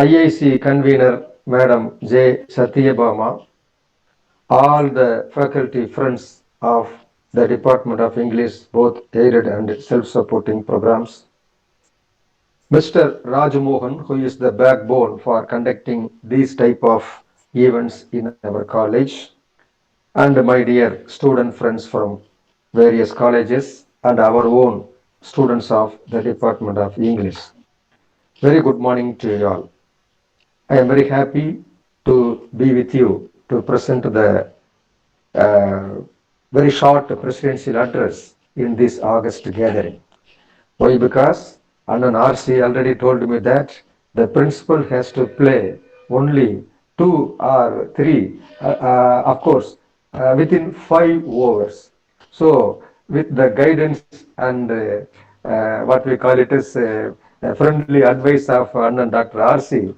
IIC convener Madam J. Satyabama, all the faculty friends of the Department of English, both aided and self-supporting programs, Mr. Rajmohan, who is the backbone for conducting these type of events in our college, and my dear student friends from various colleges and our own students of the Department of English. Very good morning to you all. I am very happy to be with you to present the uh, very short presidential address in this August gathering. Why? Because Annan RC already told me that the principal has to play only 2 or 3, of course, within 5 overs. So, with the guidance and what we call it is a friendly advice of Annan Dr. RC,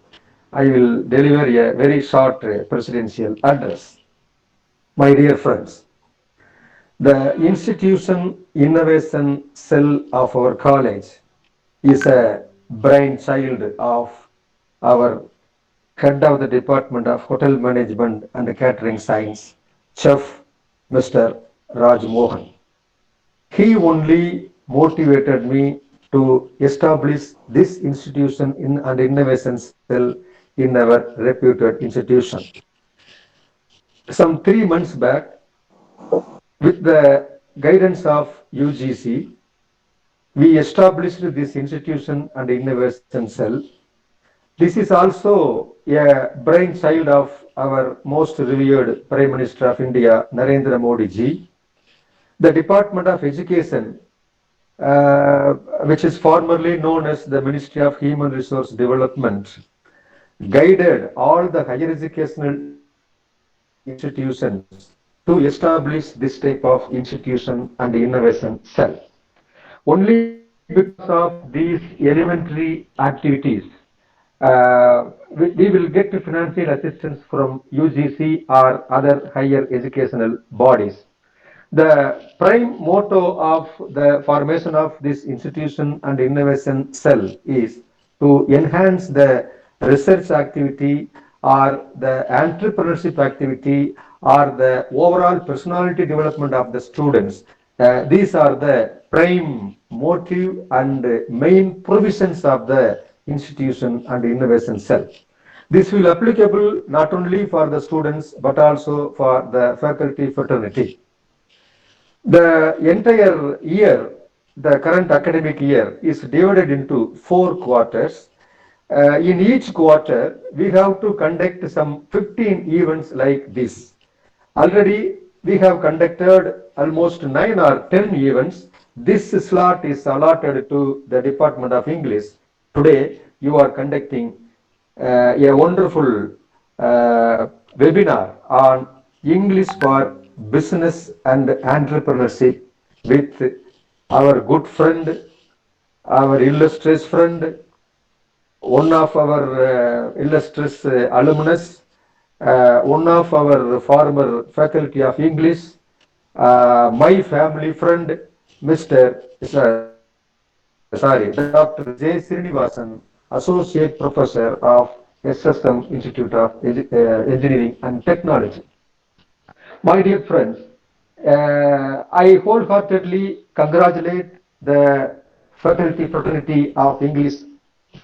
I will deliver a very short presidential address. My dear friends, the institution innovation cell of our college is a brainchild of our head of the Department of Hotel Management and Catering Science, Chef Mr. Raj Mohan. He only motivated me to establish this institution and innovation cell in our reputed institution. Some 3 months back, with the guidance of UGC, we established this institution and innovation cell. This is also a brainchild of our most revered Prime Minister of India, Narendra Modi ji. The Department of Education, which is formerly known as the Ministry of Human Resource Development, guided all the higher educational institutions to establish this type of institution and innovation cell. Only because of these elementary activities, we will get financial assistance from UGC or other higher educational bodies. The prime motto of the formation of this institution and innovation cell is to enhance the research activity or the entrepreneurship activity or the overall personality development of the students. These are the prime motive and main provisions of the institution and innovation cell. This will applicable not only for the students but also for the faculty fraternity. The entire year, the current academic year, is divided into 4 quarters. In each quarter, we have to conduct some 15 events like this. Already, we have conducted almost 9 or 10 events. This slot is allotted to the Department of English. Today, you are conducting a wonderful webinar on English for business and entrepreneurship with our good friend, our illustrious friend, one of our illustrious alumnus, one of our former faculty of English, my family friend, Mr. Dr. J. Srinivasan, Associate Professor of SSM Institute of Engineering and Technology. My dear friends, I wholeheartedly congratulate the faculty fraternity of English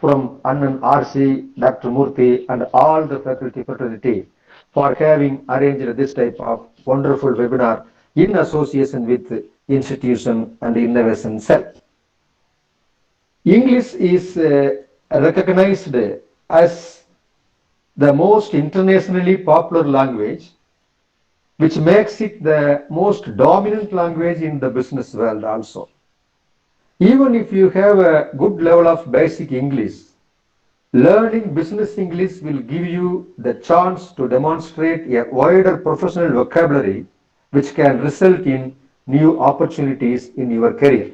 from Annan RC, Dr. Murthy, and all the faculty fraternity for having arranged this type of wonderful webinar in association with institution and innovation cell. English is recognized as the most internationally popular language, which makes it the most dominant language in the business world also. Even if you have a good level of basic English, learning business English will give you the chance to demonstrate a wider professional vocabulary which can result in new opportunities in your career.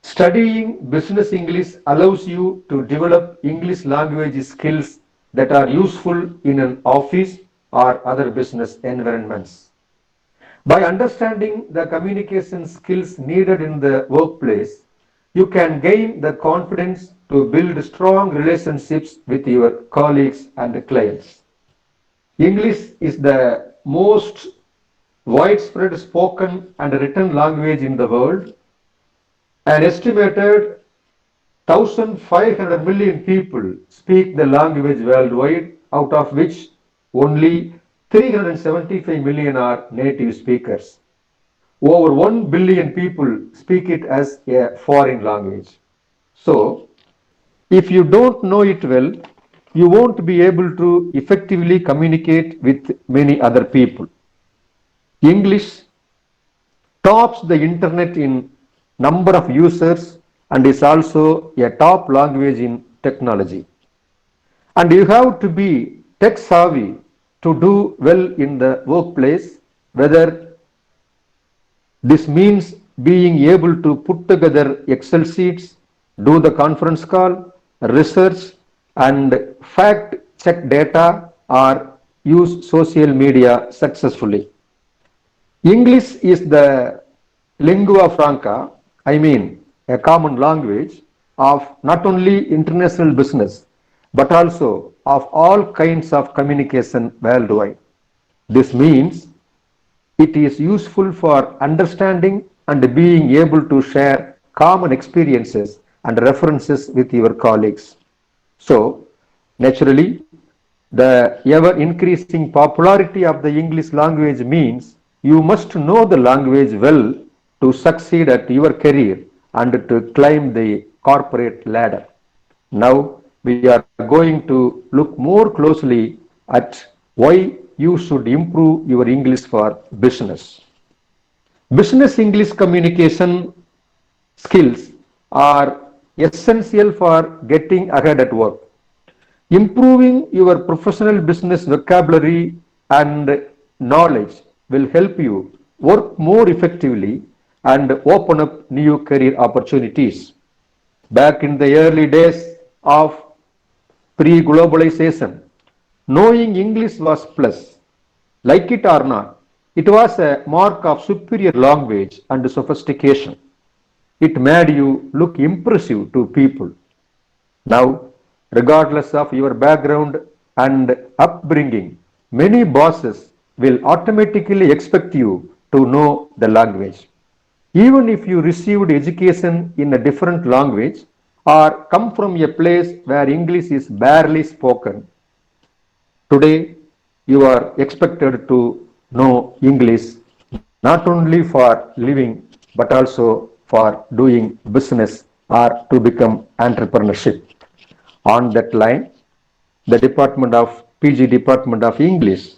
Studying business English allows you to develop English language skills that are useful in an office or other business environments. By understanding the communication skills needed in the workplace, you can gain the confidence to build strong relationships with your colleagues and clients. English is the most widespread spoken and written language in the world. An estimated 1,500 million people speak the language worldwide, out of which only 375 million are native speakers. Over 1 billion people speak it as a foreign language. So, if you don't know it well, you won't be able to effectively communicate with many other people. English tops the internet in number of users and is also a top language in technology. And you have to be tech savvy to do well in the workplace, whether this means being able to put together Excel sheets, do the conference call, research, and fact check data, or use social media successfully. English is the lingua franca, I mean, a common language of not only international business but also of all kinds of communication worldwide. This means it is useful for understanding and being able to share common experiences and references with your colleagues. So, naturally, the ever increasing popularity of the English language means you must know the language well to succeed at your career and to climb the corporate ladder. Now, we are going to look more closely at why you should improve your English for business. Business English communication skills are essential for getting ahead at work. Improving your professional business vocabulary and knowledge will help you work more effectively and open up new career opportunities. Back in the early days of pre-globalization, knowing English was plus. Like it or not, it was a mark of superior language and sophistication. It made you look impressive to people. Now, regardless of your background and upbringing, many bosses will automatically expect you to know the language. Even if you received education in a different language or come from a place where English is barely spoken, today you are expected to know English not only for living but also for doing business or to become entrepreneurship. On that line, the Department of PG Department of English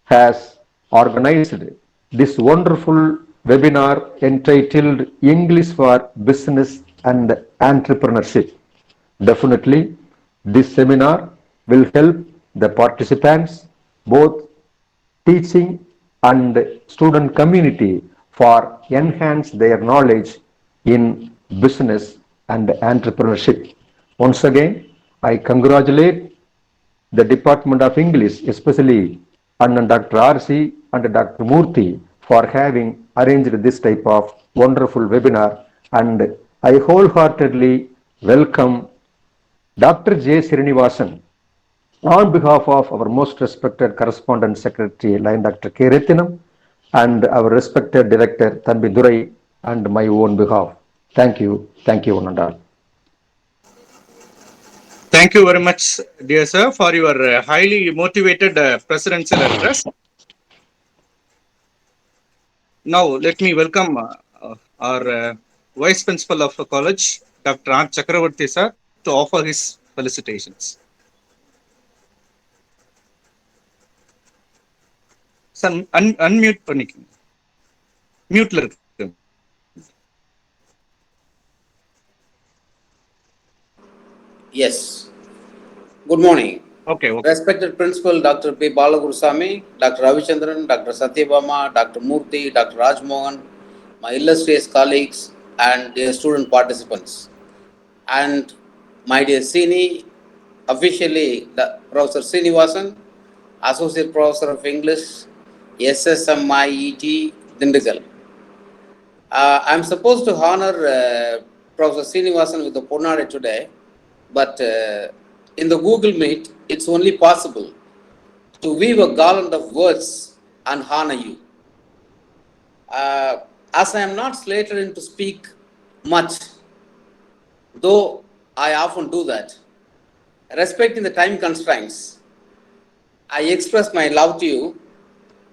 has organized this wonderful webinar entitled English for Business and Entrepreneurship. Definitely, this seminar will help the participants, both teaching and student community, for enhance their knowledge in business and entrepreneurship. Once again, I congratulate the Department of English, especially and Dr. R.C. and Dr. Murthy for having arranged this type of wonderful webinar, and I wholeheartedly welcome Dr. J. Srinivasan on behalf of our most respected correspondent secretary, line Dr. K. Rethinam, and our respected director, Thanbi Durai, and my own behalf. Thank you, one and all. Thank you very much, dear sir, for your highly motivated presidential address. Now, let me welcome our Vice Principal of the college, Dr. R. Chakravarti sir, to offer his felicitations. Sir, unmute பண்ணிக்கங்க. Muteல இருக்கு. Yes. Good morning. Okay. Respected Principal Dr. P. Balagurusamy, Dr. Ravichandran, Dr. Satyabama, Dr. Murthy, Dr. Rajmohan, my illustrious colleagues and dear student participants, and my dear Srini, officially Professor Srinivasan, Associate Professor of English, SSMIET, Dindigul. I'm supposed to honor Professor Srinivasan with the Ponnade today, but in the Google Meet, it's only possible to weave a garland of words and honor you. As I am not slated in to speak much, though I often do that, respecting the time constraints, I express my love to you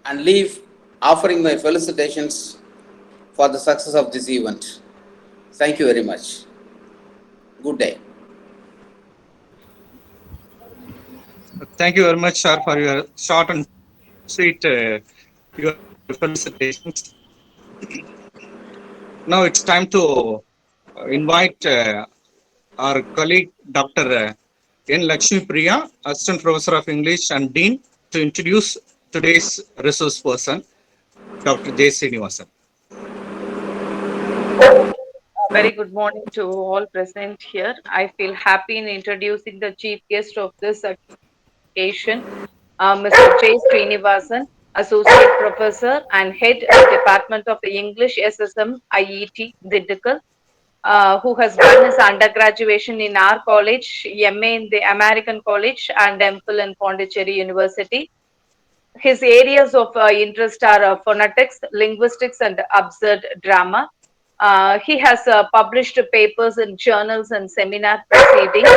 and leave offering my felicitations for the success of this event. Thank you very much. Good day. Thank you very much, sir, for your short and sweet your felicitations. Now it's time to invite our colleague, Dr. N. Lakshmi Priya, Assistant Professor of English and Dean, to introduce today's resource person, Dr. J. Srinivasan. Very good morning to all present here. I feel happy in introducing the chief guest of this occasion, Mr. J. Srinivasan, Associate Professor and Head of Department of English SSMIET, Dindigul, who has done his undergraduation in our college, MA in the American College, and M.Phil in Pondicherry University. His areas of interest are phonetics, linguistics, and absurd drama. He has published papers in journals and seminar proceedings,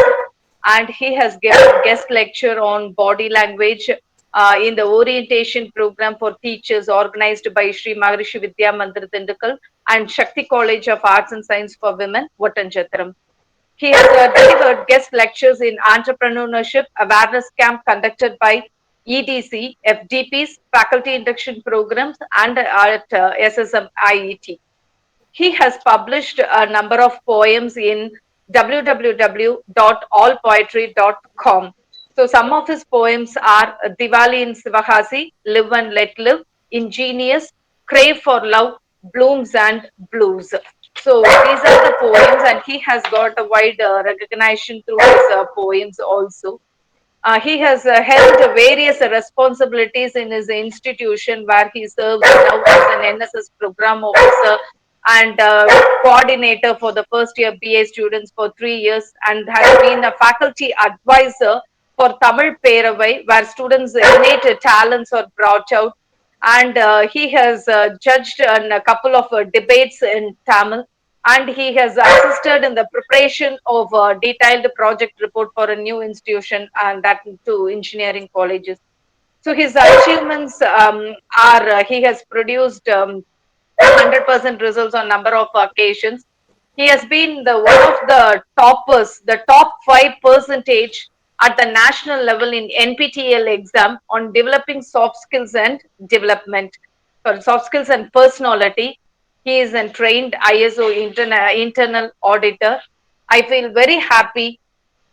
and he has given guest lecture on body language in the orientation program for teachers organized by Sri Maharishi Vidya Mandir Dindigul and Shakti College of Arts and Science for Women, Vattanjathiram. He has delivered guest lectures in entrepreneurship awareness camp conducted by EDC, FDP's faculty induction programs, and at SSMIET. He has published a number of poems in www.allpoetry.com. So some of his poems are Diwali in Sivahasi, Live and Let Live, Ingenious, Crave for Love, Blooms and Blues. So these are the poems, and he has got a wide recognition through his poems also. He has held various responsibilities in his institution where he serves now as an NSS program officer and coordinator for the first year BA students for 3 years, and has been a faculty advisor for Tamil Peravai where students' innate talents are brought out, and he has judged in a couple of debates in Tamil, and he has assisted in the preparation of a detailed project report for a new institution, and that to engineering colleges. So his achievements are he has produced 100% results on number of occasions. He has been the one of the toppers, the top 5% at the national level in NPTEL exam on developing soft skills and development, sorry, soft skills and personality. He is a trained ISO internal auditor. I feel very happy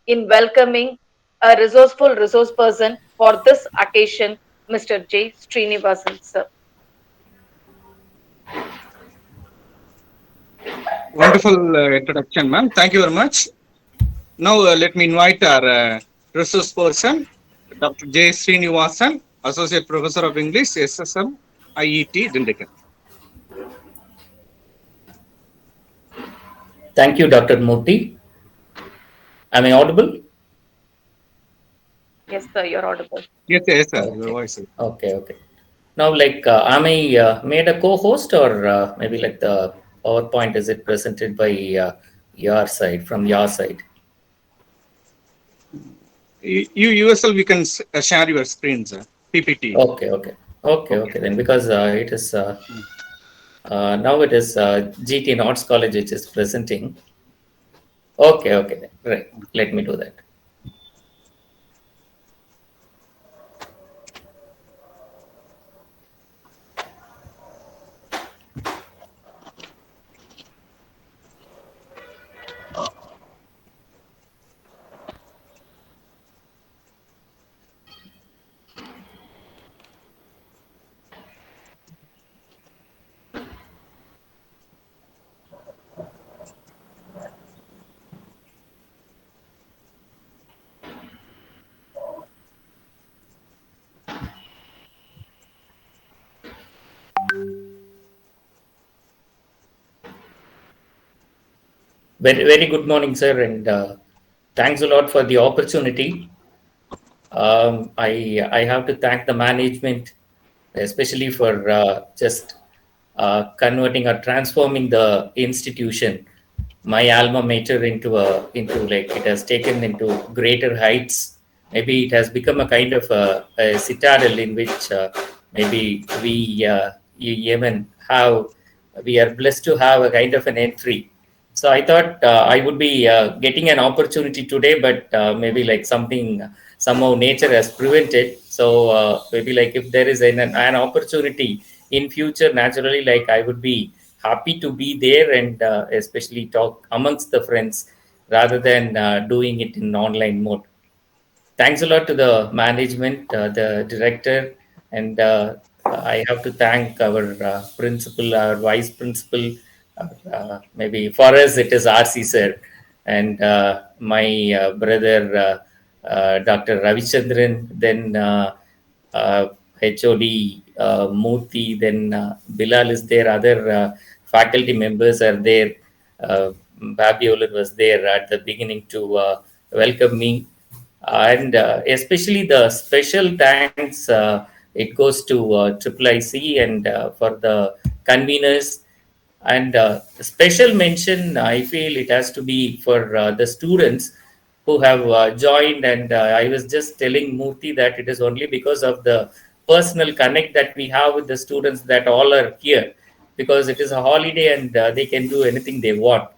in welcoming a resourceful resource person for this occasion, Mr. J. Srinivasan, sir. Wonderful introduction, ma'am. Thank you very much. Now let me invite our resource person, Dr. J. Srinivasan, Associate Professor of English, SSM, IET, Dindigul. Thank you, Dr. Murthy. Am I audible? Yes, sir, you're audible. Yes, yes, sir. Your Okay. voice. Okay. Now, am I made a co-host, or maybe like the PowerPoint, is it presented by your side, from your side? You yourself, you can share your screen, sir. PPT. Okay. Then because it is now it is GT Arts College which is presenting. Okay. Then. Right. Let me do that. Very good morning, sir, and Thanks a lot for the opportunity. I have to thank the management, especially for just converting or transforming the institution, my alma mater, into like it has taken into greater heights. Maybe it has become a kind of a citadel in which maybe even have we are blessed to have a kind of an entry. So I thought I would be getting an opportunity today, but maybe like somehow nature has prevented. So maybe like if there is an opportunity in future, naturally, like I would be happy to be there and especially talk amongst the friends rather than doing it in online mode. Thanks a lot to the management, the director, and I have to thank our principal, our vice principal. Maybe for us it is RC sir, and my brother Dr. Ravichandran, then HOD Murthy, then Bilal is there, other faculty members are there. Babi Olin was there at the beginning to welcome me. And especially the special thanks it goes to IIIC and for the conveners. And special mention, I feel it has to be for the students who have joined. And I was just telling Murthy that it is only because of the personal connect that we have with the students that all are here, because it is a holiday and they can do anything they want.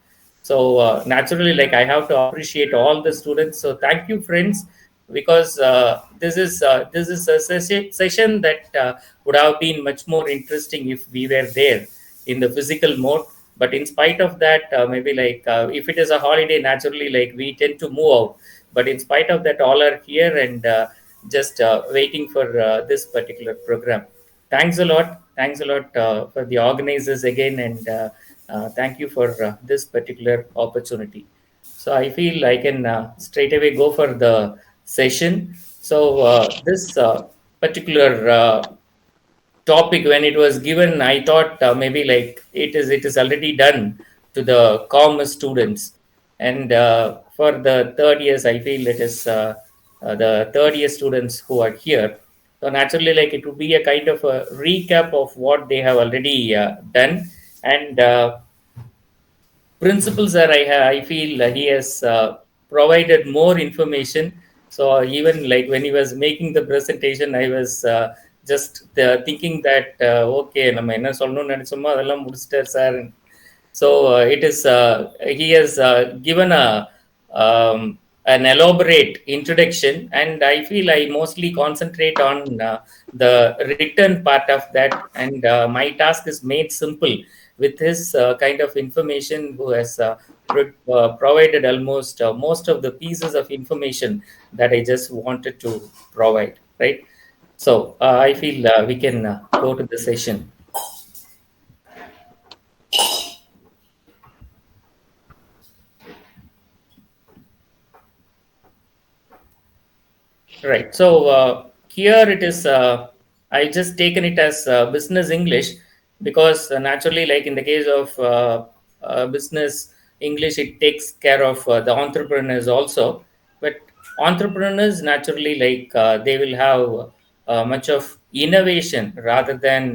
So naturally, like I have to appreciate all the students. So thank you, friends, because this is a session that would have been much more interesting if we were there in the physical mode. But in spite of that, maybe like if it is a holiday, naturally, like we tend to move out. But in spite of that, all are here and just waiting for this particular program. Thanks a lot. Thanks a lot for the organizers again, and thank you for this particular opportunity. So I feel I can straight away go for the session. So this particular topic, when it was given, I thought maybe like it is already done to the commerce students, and for the third years, I feel it is the third year students who are here. So naturally, like it would be a kind of a recap of what they have already done, and principles are I feel he has provided more information. So even like when he was making the presentation, I was just thinking that okay, நம்ம என்ன சொல்லணும்னு நினைச்சோமோ அதெல்லாம் முடிச்சிட்டார் sir. So it is he has given an elaborate introduction, and I feel I mostly concentrate on the written part of that, and my task is made simple with his kind of information, who has provided almost most of the pieces of information that I just wanted to provide, right? So I feel we can go to the session. Right. So here it is. I just taken it as business English, because naturally, like in the case of business English, it takes care of the entrepreneurs also. But entrepreneurs naturally, like they will have much of innovation rather than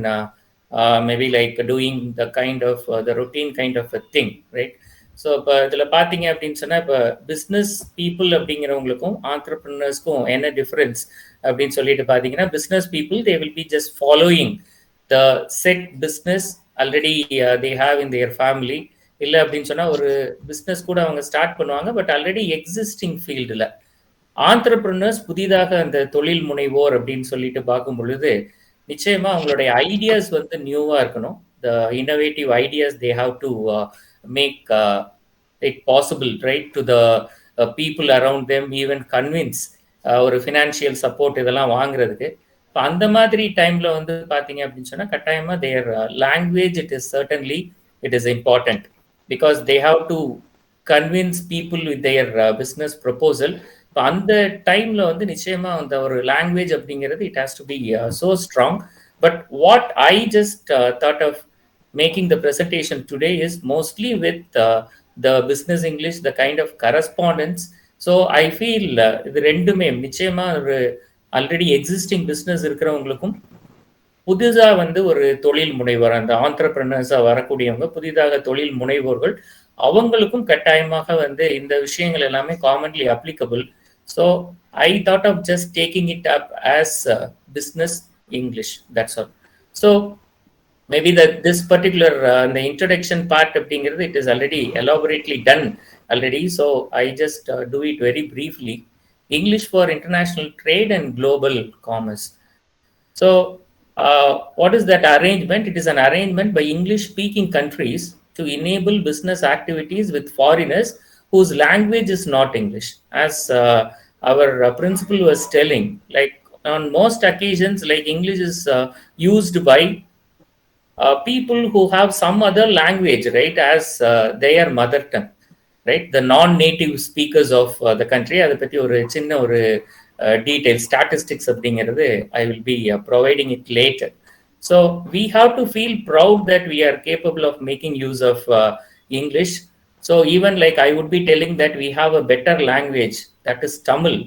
maybe like doing the kind of the routine kind of a thing, right? So இப்போ இதில் பார்த்தீங்க அப்படின்னு சொன்னால், இப்போ business people அப்படிங்கிறவங்களுக்கும் ஆண்டர்பிரினர்ஸ்க்கும் என்ன difference அப்படின்னு சொல்லிட்டு பார்த்தீங்கன்னா, business people they will be just following the set business already they have in their family. இல்லை அப்படின்னு சொன்னால் ஒரு பிஸ்னஸ் கூட அவங்க ஸ்டார்ட் பண்ணுவாங்க, பட் ஆல்ரெடி எக்ஸிஸ்டிங் ஃபீல்டில். ஆண்டர்பிரினர்ஸ் புதிதாக அந்த தொழில் முனைவோர் அப்படின்னு சொல்லிட்டு பார்க்கும் பொழுது, நிச்சயமா அவங்களுடைய ஐடியாஸ் வந்து நியூவாக இருக்கணும். The innovative ideas they have to make it possible, right, to the people around them, even convince ஒரு ஃபினான்ஷியல் சப்போர்ட் இதெல்லாம் வாங்குறதுக்கு. இப்போ அந்த மாதிரி டைம்ல வந்து பார்த்தீங்க அப்படின்னு சொன்னால், கட்டாயமாக their language it is important, because they have to convince people with their business proposal. இப்போ அந்த டைம்ல வந்து நிச்சயமா அந்த ஒரு லாங்குவேஜ் அப்படிங்கிறது it has to be so strong. But what I just thought of making the presentation today is mostly with the business English, the kind of correspondence. So I feel இது ரெண்டுமே நிச்சயமா ஒரு ஆல்ரெடி எக்ஸிஸ்டிங் பிஸ்னஸ் இருக்கிறவங்களுக்கும் புதுதா வந்து ஒரு தொழில் முனைவர், அந்த ஆண்டர்பிரினர்ஸா வரக்கூடியவங்க, புதிதாக தொழில் முனைவோர்கள், அவங்களுக்கும் கட்டாயமாக வந்து இந்த விஷயங்கள் எல்லாமே commonly applicable. So I thought of just taking it up as business English, that's all. So maybe that this particular the introduction part அப்படிங்கிறது it is already elaborately done already, so I just do it very briefly. English for international trade and global commerce. So what is that arrangement? It is an arrangement by English speaking countries to enable business activities with foreigners whose language is not English. As our principal was telling, like on most occasions, like English is used by people who have some other language, right, as their mother tongue, right, the non-native speakers of the country. அதை பற்றி ஒரு சின்ன ஒரு detail statistics அப்படிங்கிறது I will be providing it later. So we have to feel proud that we are capable of making use of English. So even like I would be telling that we have a better language, that is Tamil,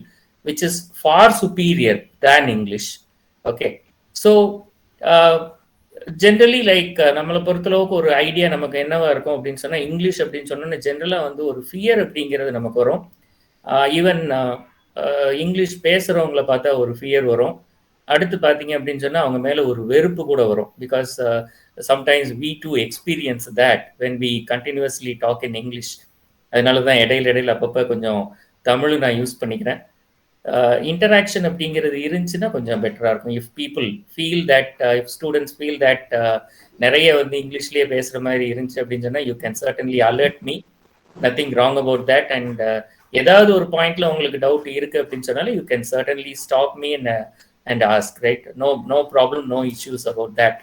which is far superior than English. Okay, so generally like நம்மளை பொறுத்தளவுக்கு ஒரு idea நமக்கு என்னவா இருக்கும் அப்படின்னு சொன்னால், English அப்படின்னு சொன்னோன்னா ஜென்ரலாக வந்து ஒரு ஃபியர் அப்படிங்கிறது நமக்கு வரும். ஈவன் இங்கிலீஷ் பேசுகிறவங்கள பார்த்தா ஒரு ஃபியர் வரும். அடுத்து பார்த்தீங்க அப்படின்னு சொன்னால் அவங்க மேலே ஒரு வெறுப்பு கூட வரும். Because sometimes we too experience that when we continuously talk in English. அதனால தான் இடையில அப்பப்போ கொஞ்சம் தமிழ் நான் யூஸ் பண்ணிக்கிறேன். இன்டராக்ஷன் அப்படிங்கிறது இருந்துச்சுன்னா கொஞ்சம் பெட்டராக இருக்கும். If people feel that, if students feel that நிறைய வந்து இங்கிலீஷ்லேயே பேசுகிற மாதிரி இருந்துச்சு அப்படின்னு சொன்னால், you can certainly alert me, nothing wrong about that. And ஏதாவது ஒரு பாயிண்ட்ல உங்களுக்கு டவுட் இருக்குது அப்படின்னு சொன்னாலும் you can certainly stop me and ask, right? No problem, no issues about that.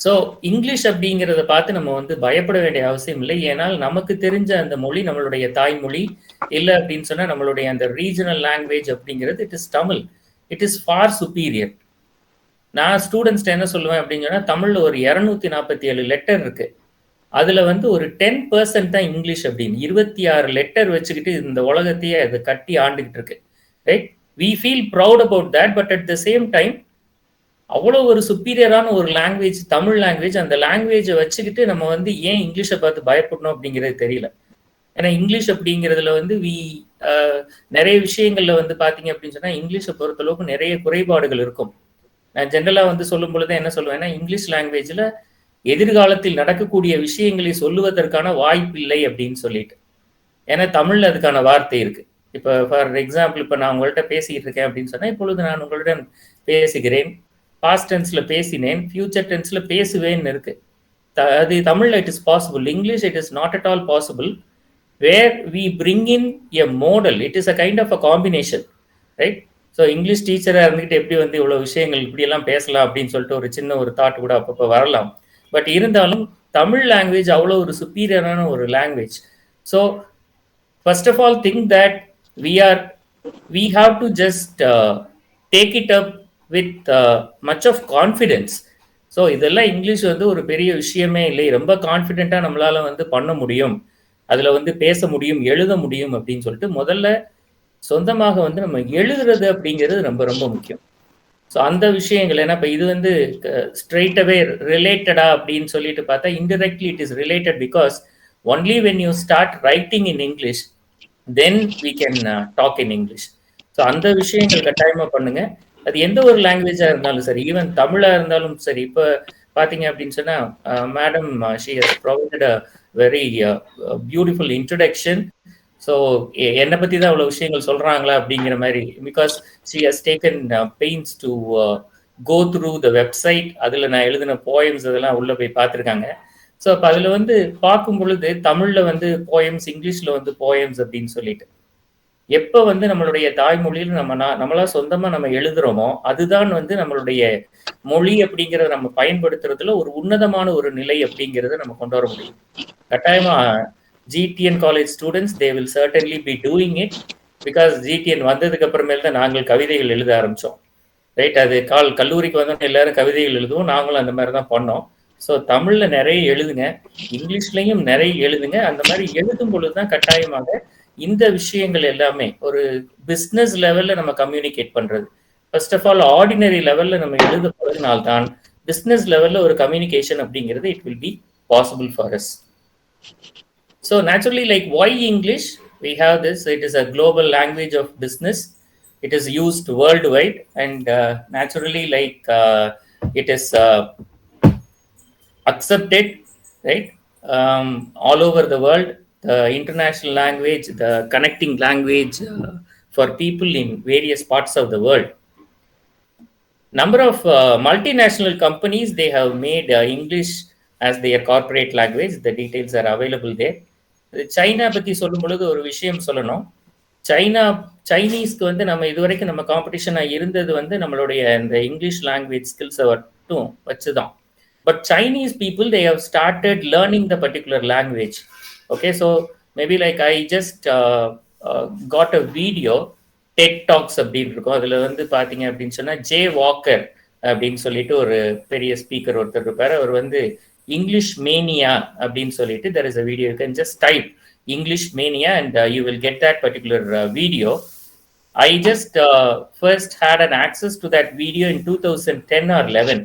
So English அப்படிங்கிறத பார்த்து நம்ம வந்து பயப்பட வேண்டிய அவசியம் இல்லை. ஏன்னால் நமக்கு தெரிஞ்ச அந்த மொழி நம்மளுடைய தாய்மொழி இல்லை அப்படின்னு சொன்னால் நம்மளுடைய அந்த ரீஜனல் லாங்குவேஜ் அப்படிங்கிறது it is Tamil. It is for superior. நான் ஸ்டூடெண்ட்ஸ்ட்டு என்ன சொல்லுவேன் அப்படின்னு சொன்னால், தமிழில் ஒரு 247 லெட்டர் இருக்குது. அதில் வந்து ஒரு 10% தான் இங்கிலீஷ் அப்படின்னு 26 லெட்டர் வச்சுக்கிட்டு இந்த உலகத்தையே அது கட்டி ஆண்டுகிட்டு இருக்கு, right? We feel proud about that. But at the same time அவ்வளோ ஒரு சுப்பீரியரான ஒரு லாங்குவேஜ் தமிழ் லாங்குவேஜ். அந்த லாங்குவேஜை வச்சுக்கிட்டு நம்ம வந்து ஏன் இங்கிலீஷை பார்த்து பயப்படணும் அப்படிங்கிறது தெரியல. ஏன்னா இங்கிலீஷ் அப்படிங்கிறதுல வந்து நிறைய விஷயங்கள்ல வந்து பார்த்தீங்க அப்படின்னு சொன்னால் இங்கிலீஷை பொறுத்தளவுக்கு நிறைய குறைபாடுகள் இருக்கும். நான் ஜென்ரலாக வந்து சொல்லும் பொழுது என்ன சொல்லுவேன்னா, இங்கிலீஷ் லாங்குவேஜில் எதிர்காலத்தில் நடக்கக்கூடிய விஷயங்களை சொல்லுவதற்கான வாய்ப்பு இல்லை அப்படின்னு சொல்லிட்டு. ஏன்னா தமிழில் அதுக்கான வார்த்தை இருக்கு. இப்போ ஃபார் எக்ஸாம்பிள், இப்போ நான் உங்கள்கிட்ட பேசிக்கிட்டு இருக்கேன் அப்படின்னு சொன்னால், இப்பொழுது நான் உங்களுடன் பேசுகிறேன், பாஸ்ட் டென்ஸ்ல பேசினேன், ஃபியூச்சர் டென்ஸ்ல பேசுவேன்னு இருக்கு. அது தமிழ்ல it is possible. English it is not at all possible. Where we bring in a model, it is a kind of a combination, right? So English டீச்சராக இருந்துகிட்டு எப்படி வந்து இவ்வளோ விஷயங்கள் இப்படியெல்லாம் பேசலாம் அப்படின்னு சொல்லிட்டு ஒரு சின்ன ஒரு தாட் கூட அப்பப்போ வரலாம். பட் இருந்தாலும் தமிழ் லாங்குவேஜ் அவ்வளோ ஒரு சுப்பீரியரான ஒரு language. So first of all think that we have to just take it up with much of confidence. So இதெல்லாம் இங்கிலீஷ் வந்து ஒரு பெரிய விஷயமே இல்லை, ரொம்ப கான்ஃபிடென்ட்டாக நம்மளால வந்து பண்ண முடியும், அதில் வந்து பேச முடியும், எழுத முடியும் அப்படின்னு சொல்லிட்டு முதல்ல சொந்தமாக வந்து நம்ம எழுதுறது அப்படிங்கிறது ரொம்ப ரொம்ப முக்கியம். ஸோ அந்த விஷயங்கள், ஏன்னா இப்போ இது வந்து ஸ்ட்ரெயிட் அவே ரிலேட்டடா அப்படின்னு சொல்லிட்டு பார்த்தா indirectly it is related. Because only when you start writing in English then we can talk in English. So அந்த விஷயங்கள் கட்டாயமாக பண்ணுங்க. அது எந்த ஒரு லாங்குவேஜாக இருந்தாலும் சரி, ஈவன் தமிழாக இருந்தாலும் சரி. இப்போ பார்த்தீங்க அப்படின்னு சொன்னால், madam she has provided a very beautiful introduction. So என்னை பற்றி தான் அவ்வளோ விஷயங்கள் சொல்கிறாங்களா அப்படிங்கிற மாதிரி, because she has taken pains to go through the website. அதில் நான் எழுதின போயம்ஸ் அதெல்லாம் உள்ளே போய் பார்த்துருக்காங்க. ஸோ அப்போ அதில் வந்து பார்க்கும் பொழுது தமிழில் வந்து போயம்ஸ், இங்கிலீஷில் வந்து போயம்ஸ் அப்படின்னு சொல்லிட்டு, எப்போ வந்து நம்மளுடைய தாய்மொழியில் நம்மளா சொந்தமாக நம்ம எழுதுறோமோ அதுதான் வந்து நம்மளுடைய மொழி அப்படிங்கிறத நம்ம பயன்படுத்துறதுல ஒரு உன்னதமான ஒரு நிலை அப்படிங்கிறத நம்ம கொண்டு வர முடியும். கட்டாயமா GTN college students they will certainly be doing it. Because GTN வந்ததுக்கு அப்புறமேல் தான் நாங்கள் கவிதைகள் எழுத ஆரம்பித்தோம், ரைட்? அது கல்லூரிக்கு வந்தோம் எல்லாரும் கவிதைகள் எழுதுவோம், நாங்களும் அந்த மாதிரி தான் பண்ணோம். ஸோ தமிழில் நிறைய எழுதுங்க, இங்கிலீஷ்லையும் நிறைய எழுதுங்க. அந்த மாதிரி எழுதும் பொழுது தான் கட்டாயமாக இந்த விஷயங்கள் எல்லாமே ஒரு பிஸ்னஸ் லெவல்ல நம்ம கம்யூனிகேட் பண்றது. ஃபர்ஸ்ட் ஆஃப் ஆல் ஆர்டினரி லெவல்ல நம்ம எழுத பழகினால்தான் பிஸ்னஸ் லெவல்ல ஒரு கம்யூனிகேஷன் அப்படிங்கிறது it will be possible for us. So naturally, like why English? We have this. It is a global language of business. It is used worldwide, and naturally, like it is accepted, right, all over the world. The international language, the connecting language for people in various parts of the world. Number of multinational companies, they have made English as their corporate language. The details are available there. China பத்தி சொல்லும் பொழுது ஒரு விஷயம் சொல்லணும். சைனீஸ்க்கு வந்து நம்ம இதுவரைக்கும் நம்ம காம்படிஷனா இருந்தது வந்து நம்மளுடைய இந்த இங்கிலீஷ் லாங்குவேஜ் ஸ்கில்ஸை மட்டும் வச்சுதான். But Chinese people, they have started learning the particular language. Okay, so maybe like I just got a video, TED Talks அப்படின்னு இருக்கும். அதில் வந்து பார்த்தீங்க அப்படின்னு சொன்னால் ஜே வாக்கர் அப்படின்னு சொல்லிட்டு ஒரு பெரிய ஸ்பீக்கர் ஒருத்தர் இருப்பார். அவர் வந்து இங்கிலீஷ் மேனியா அப்படின்னு சொல்லிட்டு there is a video. You can just type English mania and you will get that particular video. I just first had an access to that video in 2010 or 11.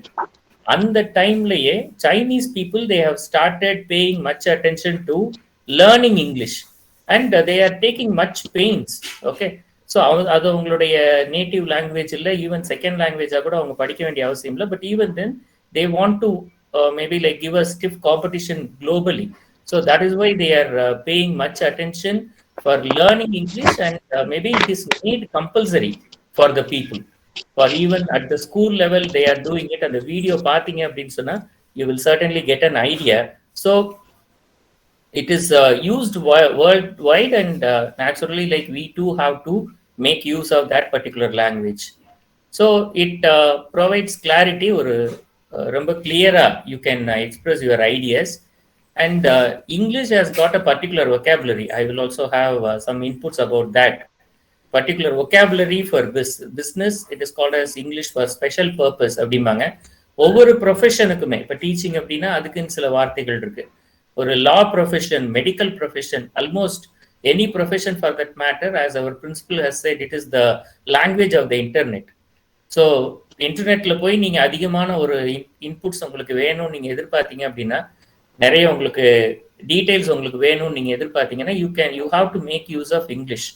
அந்த டைம்லயே Chinese people, they have started paying much attention to learning English and they are taking much pains. Okay, so அது அவங்களுடைய native language இல்லை, even second லாங்குவேஜா கூட அவங்க படிக்க வேண்டிய அவசியம் இல்லை. But even then they want to maybe like give a stiff competition globally. So that is why they are paying much attention for learning English, and maybe it is made compulsory for the people. For even at the school level, they are doing it. And the video பார்த்தீங்க அப்படின்னு சொன்னா you will certainly get an idea. So it is used worldwide, and naturally, like we too have to make use of that particular language. So it provides clarity, or ரொம்ப clear-ஆ you can express your ideas. And English has got a particular vocabulary. I will also have some inputs about that. Particular vocabulary for business, it is called as English for special purpose அப்படிம்பாங்க. ஒவ்வொரு ப்ரொஃபஷனுக்குமே இப்போ teaching அப்படின்னா அதுக்குன்னு சில வார்த்தைகள் இருக்கு. ஒரு law profession, medical profession, almost any profession for that matter, as our principal has said, it is the language of the internet. So இன்டர்நெட்ல போய் நீங்க அதிகமான ஒரு இன்புட்ஸ் உங்களுக்கு வேணும்னு நீங்க எதிர்பார்த்தீங்க அப்படின்னா, நிறைய உங்களுக்கு டீடைல்ஸ் உங்களுக்கு வேணும்னு நீங்க எதிர்பார்த்தீங்கன்னா you have to make use of English,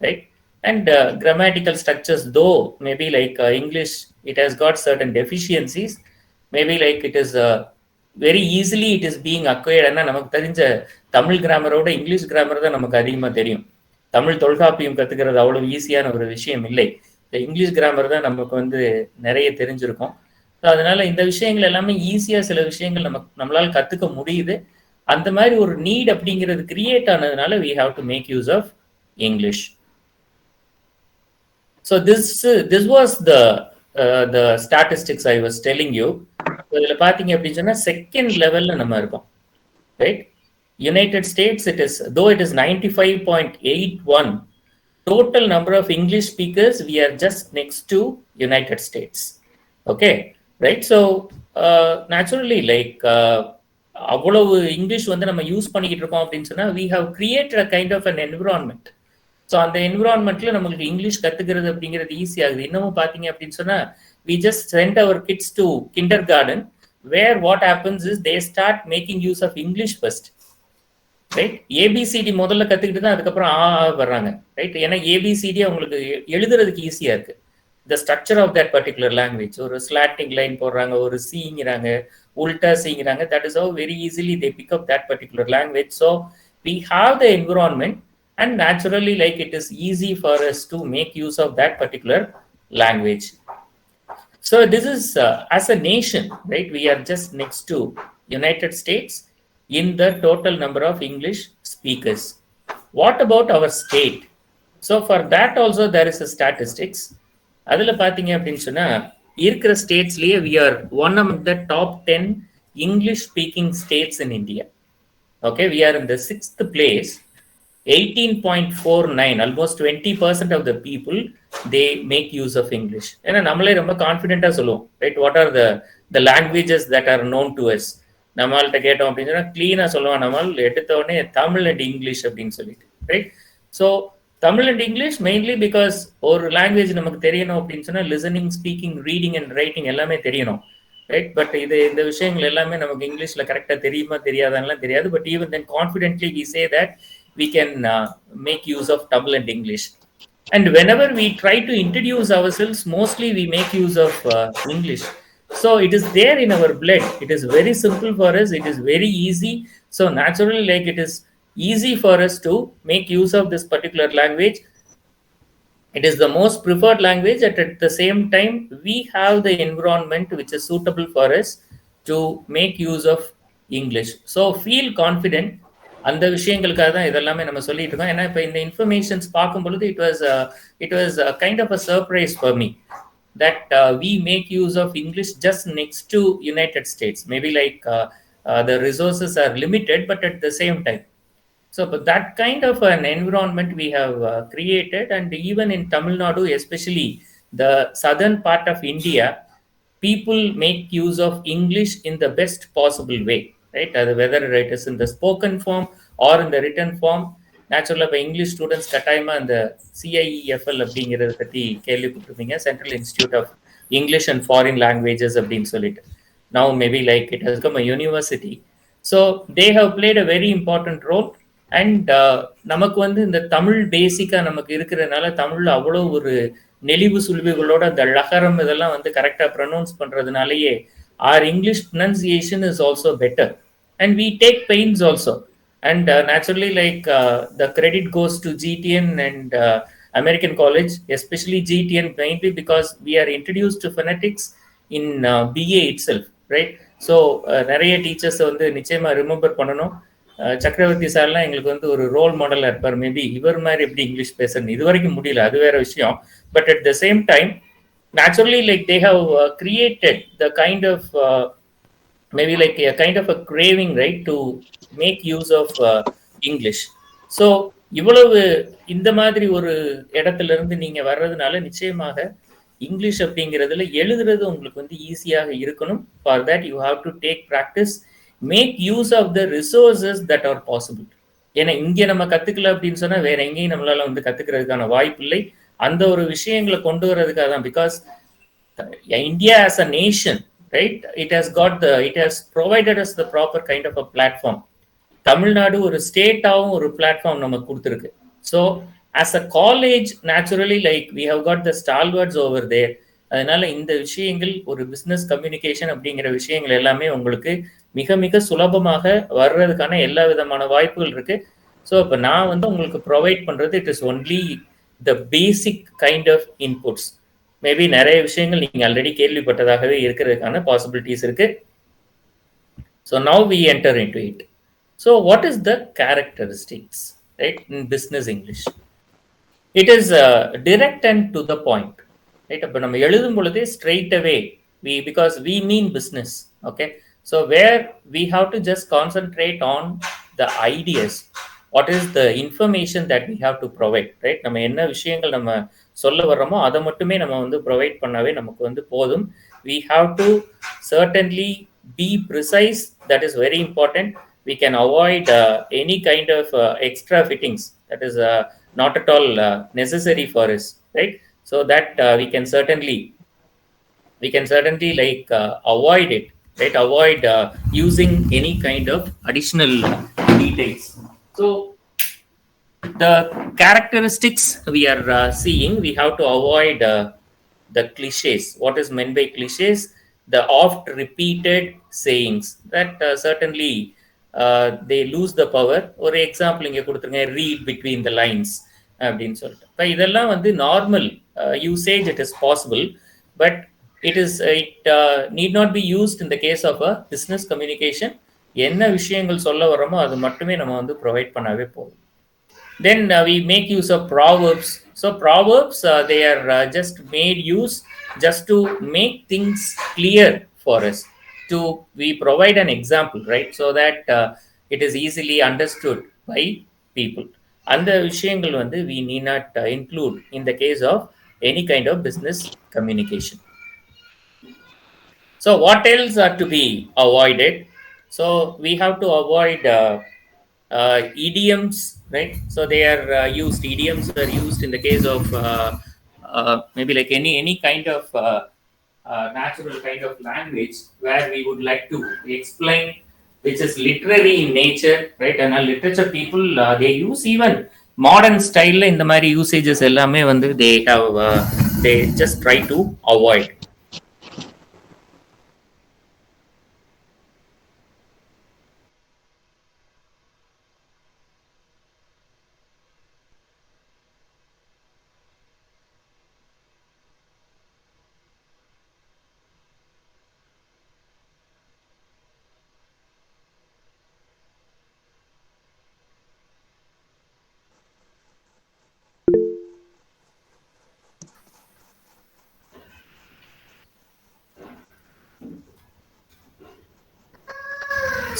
right? And grammatical structures, though maybe like English, it has got certain deficiencies. Maybe like it is very easily it is being acquired. ஆனால் நமக்கு தெரிஞ்ச Tamil கிராமரோட English grammar தான் நமக்கு அதிகமாக தெரியும். தமிழ் தொல்காப்பியம் கற்றுக்கிறது அவ்வளோ ஈஸியான ஒரு விஷயம் இல்லை. இங்கிலீஷ் கிராமர் தான் நமக்கு வந்து நிறைய தெரிஞ்சிருக்கும். ஸோ அதனால இந்த விஷயங்கள் எல்லாமே ஈஸியாக சில விஷயங்கள் நம்மளால் கற்றுக்க முடியுது. அந்த மாதிரி ஒரு நீட் அப்படிங்கிறது கிரியேட் ஆனதுனால we have to make use of English. So this was the statistics I was telling you. இதில் பார்த்தீங்க அப்படின்னு சொன்னால் செகண்ட் லெவலில் நம்ம இருக்கோம், right? United states, though it is 95.81 total number of English speakers, we are just next to United States. Okay, right? So naturally, like அவ்வளவு English வந்து நம்ம யூஸ் பண்ணிக்கிட்டு இருக்கோம் அப்படின்னு சொன்னால் we have created a kind of an environment. So அந்த என்விரான்மெண்ட்ல நம்மளுக்கு English கத்துக்கிறது அப்படிங்கிறது ஈஸி ஆகுது. இன்னமும் பார்த்தீங்க அப்படின்னு சொன்னா we just send our kids to kindergarten, where what happens is they start making use of English first, right? ABCD முதல்ல கத்துக்கிட்டு தான் அதுக்கப்புறம் வர்றாங்க, ரைட்? ஏன்னா ABCD அவங்களுக்கு எழுதுறதுக்கு ஈஸியா இருக்கு. the structure of that particular language, ஒரு slanting line போடுறாங்க, ஒரு சீங்கிறாங்க, உல்டா சீங்கிறாங்க. that is how very easily they pick up that particular language. So we have the environment, and naturally, like it is easy for us to make use of that particular language. So this is as a nation, right? We are just next to United States in the total number of English speakers. What about our state? So for that also there is a statistics. அதில் பார்த்தீங்க அப்படின்னு சொன்னா இருக்கிற ஸ்டேட்ஸ்லயே we are one among the top 10 English speaking states in India. Okay, we are in the 6th place. 18.49, almost 20% of the people, they make use of English. ஏன்னா நம்மளே ரொம்ப கான்ஃபிடென்ட்டா சொல்லுவோம், right? What are the languages that are known to us? நம்மள்கிட்ட கேட்டோம் அப்படின்னு சொன்னா கிளீனா சொல்லுவோம், நம்மள் எடுத்த உடனே தமிழ் அண்ட் இங்கிலீஷ் அப்படின்னு சொல்லிட்டு, right? So Tamil and English mainly because ஒரு லாங்குவேஜ் நமக்கு தெரியணும் அப்படின்னு சொன்னா listening, speaking, reading and writing எல்லாமே தெரியணும், ரைட்? பட் இந்த விஷயங்கள் எல்லாமே நமக்கு இங்கிலீஷ்ல கரெக்டா தெரியுமா தெரியாதான்லாம் தெரியாது. But even then confidently we say that we can make use of Tamil and English. And whenever we try to introduce ourselves, mostly we make use of English. So it is there in our blood. It is very simple for us. It is very easy. So naturally, like, it is easy for us to make use of this particular language. It is the most preferred language. At the same time, we have the environment which is suitable for us to make use of English. So feel confident. அந்த விஷயங்களுக்காக தான் இதெல்லாமே நம்ம சொல்லிட்டு இருக்கோம். ஏன்னா இப்போ இந்த இன்ஃபர்மேஷன்ஸ் பார்க்கும் பொழுது it was kind of a surprise for me that we make use of English just next to United States. Maybe like the resources are limited, but at the same time. So but that kind of an environment we have created, and even in Tamil Nadu, especially the southern part of India, people make use of English in the best possible way, right? Whether it is in the spoken form or in the written form. நேச்சுரலாக இப்போ English students கட்டாயமாக அந்த CIEFL அப்படிங்கிறத பற்றி கேள்விப்பட்டிருப்பீங்க, central institute of English and foreign languages அப்படின்னு சொல்லிட்டு. Now maybe like it has come a university. So they have played a very important role. And நமக்கு வந்து இந்த தமிழ் பேசிக்காக நமக்கு இருக்கிறதுனால தமிழில் அவ்வளோ ஒரு நெளிவு சுழிவுகளோட அந்த லகரம் இதெல்லாம் வந்து கரெக்டாக pronounce பண்ணுறதுனாலேயே our English pronunciation is also better, and we take pains also. And naturally, like the credit goes to GTN and American College, especially GTN mainly because we are introduced to phonetics in BA itself, right? So நிறைய teachers வந்து நிச்சயமா remember பண்ணணும். சக்கரவர்த்தி சார்லாம் எங்களுக்கு வந்து ஒரு role மாடலாக இருப்பார். மேபி இவர் மாதிரி எப்படி இங்கிலீஷ் பேசுறது இது வரைக்கும் முடியல, அது வேற விஷயம். But at the same time, naturally, like they have created the kind of maybe like a kind of a craving, right, to make use of English. So இவ்வளவு இந்த மாதிரி ஒரு இடத்துல இருந்து நீங்க வர்றதுனால நிச்சயமாக இங்கிலீஷ் அப்படிங்கிறதுல எழுதுறது உங்களுக்கு வந்து ஈஸியாக இருக்கணும். For that you have to take practice, make use of the resources that are possible. ஏன்னா இங்கே நம்ம கத்துக்கல அப்படின்னு சொன்னா வேற எங்கேயும் நம்மளால வந்து கத்துக்கிறதுக்கான வாய்ப்பு இல்லை. அந்த ஒரு விஷயங்களை கொண்டு வர்றதுக்காக தான். Because India as a nation, right, it has provided us the proper kind of a platform. Tamil Nadu ஒரு ஸ்டேட்டாவும் ஒரு பிளாட்ஃபார்ம் நமக்கு கொடுத்துருக்கு. So as a college, naturally like we have got the stalwarts over there. அதனால இந்த விஷயங்கள், ஒரு பிஸ்னஸ் கம்யூனிகேஷன் அப்படிங்கிற விஷயங்கள் எல்லாமே உங்களுக்கு மிக மிக சுலபமாக வர்றதுக்கான எல்லா விதமான வாய்ப்புகள் இருக்கு. ஸோ இப்போ நான் வந்து உங்களுக்கு ப்ரொவைட் பண்றது it is only the basic kind of inputs. Maybe நிறைய விஷயங்கள் நீங்க ஆல்ரெடி கேள்விப்பட்டதாகவே இருக்கிறதுக்கான பாசிபிலிட்டிஸ் இருக்கு. So now we enter into it. So what is the characteristics, right, in business English? It is direct and to the point, right? அப்போ நம்ம எழுதும் பொழுதே straight away because we mean business, okay? So where we have to just concentrate on the ideas, what is the information that we have to provide, right? நம்ம என்ன விஷயங்கள் நம்ம சொல்ல வர்றோமோ அதை மட்டுமே நம்ம வந்து ப்ரொவைட் பண்ணாவே நமக்கு வந்து போதும். We have to certainly be precise, that is very important. We can avoid any kind of extra fittings that is not at all necessary for us, right? So that we can certainly like avoid it, right? Avoid using any kind of additional details. So the characteristics we are seeing, we have to avoid the cliches. What is meant by cliches? The oft repeated sayings that certainly they lose the power. ஒரு example இங்கே கொடுத்துருங்க, read between the lines அப்படின்னு சொல்லிட்டு. இப்போ இதெல்லாம் வந்து normal usage, it is possible, but it need not be used in the case of a business communication. என்ன விஷயங்கள் சொல்ல வர்றோமோ அது மட்டுமே நம்ம வந்து ப்ரொவைட் பண்ணாவே போதும். Then we make use of proverbs. So proverbs, they are just made use just to make things clear for us. We provide an example, right, so that it is easily understood by people. And the விஷயங்கள் வந்து we need not include in the case of any kind of business communication. So what else are to be avoided? So we have to avoid idioms, right? So they are used. Idioms are used in the case of maybe like any kind of natural kind of language where we would like to explain, which is literary in nature, right? And literature people they use even modern style in the mari usages ellame vandu they have they just try to avoid.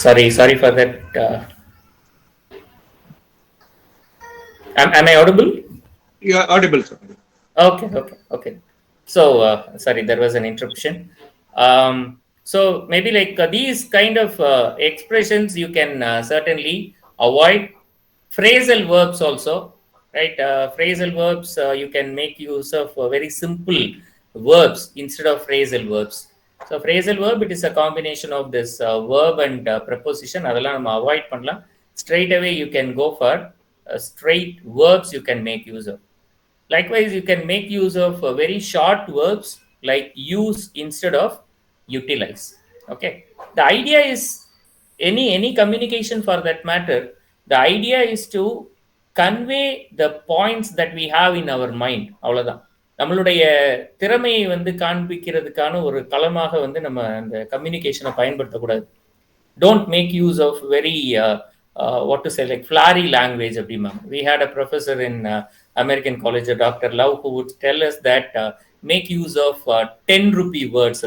Sorry for that. Am I audible? You are audible, sir. Okay. So, sorry, there was an interruption. So maybe like these kind of expressions you can certainly avoid. Phrasal verbs also, right? Phrasal verbs, you can make use of very simple verbs instead of phrasal verbs. So phrasal verb, it is a combination of this verb and preposition. அதெல்லாம் நம்ம avoid பண்ணலாம். Straight away you can go for straight verbs you can make use of. Likewise, you can make use of very short verbs like use instead of utilize. Okay. The idea is any communication for that matter. The idea is to convey the points that we have in our mind. அவ்வளவுதான். நம்மளுடைய திறமையை வந்து காண்பிக்கிறதுக்கான ஒரு களமாக வந்து நம்ம அந்த கம்யூனிகேஷனை பயன்படுத்தக்கூடாது. Don't make use of very what to say, like flary language. We had a professor in American college, Dr. Love, who would tell us that make use of 10 rupee words,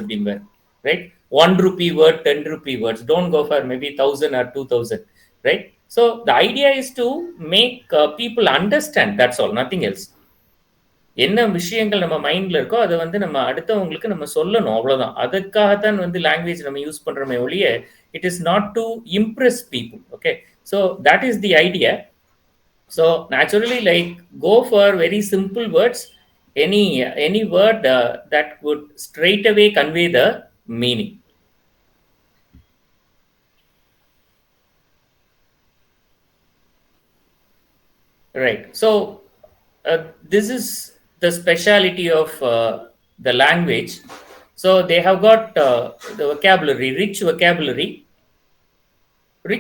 right? 1 rupee word, 10 rupee words. Don't go for maybe 1,000 or 2,000, right? So the idea is to make people understand. That's all, nothing else. என்ன விஷயங்கள் நம்ம மைண்ட்ல இருக்கோ அதை வந்து நம்ம அடுத்தவங்களுக்கு நம்ம சொல்லணும், அவ்வளவுதான். அதுக்காகத்தான் வந்து லாங்குவேஜ் நம்ம யூஸ் பண்றோமே ஒழிய it is not to impress people. Okay, so that is the idea. So naturally, like, go for very simple words, any word that would straight away convey the meaning. Right. So this is the speciality of the language. So they have got the vocabulary, rich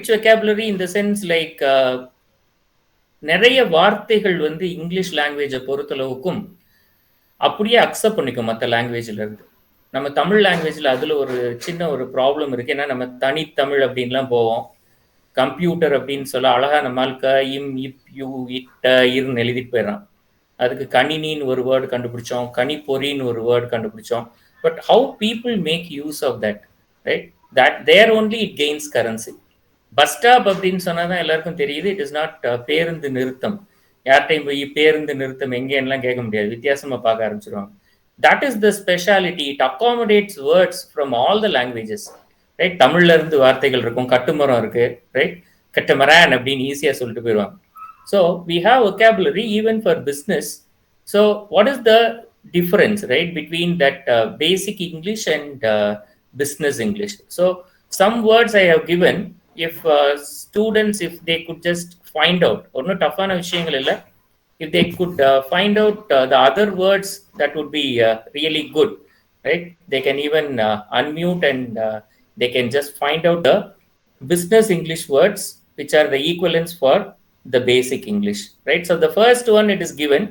vocabulary in the sense like நிறைய வார்த்தைகள் வந்து English லாங்குவேஜை பொறுத்தளவுக்கும் அப்படியே accept பண்ணிக்கும் மற்ற லாங்குவேஜ்ல இருந்து. நம்ம தமிழ் லாங்குவேஜ்ல அதுல ஒரு சின்ன ஒரு ப்ராப்ளம் இருக்கு. ஏன்னா நம்ம தனித்தமிழ் அப்படின்லாம் போவோம். கம்ப்யூட்டர் அப்படின்னு சொல்ல அழகா நம்மளுக்கு இம் இப் யூ இட்ட இருன்னு எழுதிட்டு போயிடறான். அதுக்கு கணினின்னு ஒரு வேர்டு கண்டுபிடிச்சோம், கணிப்பொறின்னு ஒரு வேர்டு கண்டுபிடிச்சோம். But how people make use of that, right? That there only it gains currency. Bus stop அப்படின்னு சொன்னாதான் எல்லாருக்கும் தெரியுது. இட் இஸ் நாட் பேருந்து நிறுத்தம். யார்கிட்டையும் போய் பேருந்து நிறுத்தம் எங்கேன்னுலாம் கேட்க முடியாது, வித்தியாசமா பார்க்க ஆரம்பிச்சிருவாங்க. That is the speciality. It accommodates words from all the languages, right? தமிழ்ல இருந்து வார்த்தைகள் இருக்கும், கட்டுமரம் இருக்கு, ரைட்? கட்டுமரான் அப்படின்னு ஈஸியா சொல்லிட்டு போயிடுவாங்க. So we have vocabulary even for business. So what is the difference, right, between that basic English and business English? So some words I have given. If students, if they could just find out, or not toughana vishayangal illa, if they could find out the other words, that would be really good, right? They can even unmute and they can just find out the business English words which are the equivalents for the basic English, right? So the first one, it is given.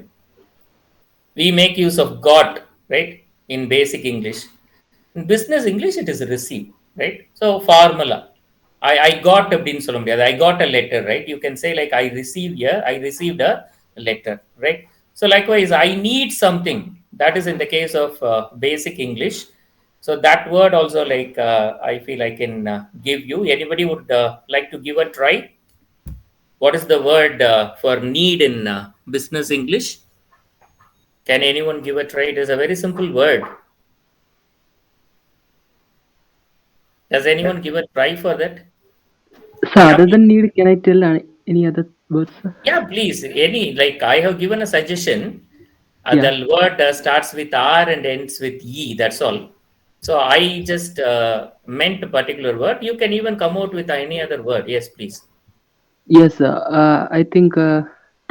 We make use of got, right, in basic English. In business English, it is receive, right? So formula, I got அப்படின்னு சொல்ல முடியாது. I got a letter, right? You can say like I received a letter, right? So likewise, I need something. That is in the case of basic English. So that word also, like I feel I can give you. Anybody would like to give a try? What is the word for need in business English? Can anyone give a try? It is a very simple word. Does anyone give a try for that? Sir, other than need, can I tell any other words, sir? Yeah, please. Any, like I have given a suggestion. Yeah. The word starts with R and ends with E. That's all. So I just meant a particular word. You can even come out with any other word. Yes, please. Yes, sir. I think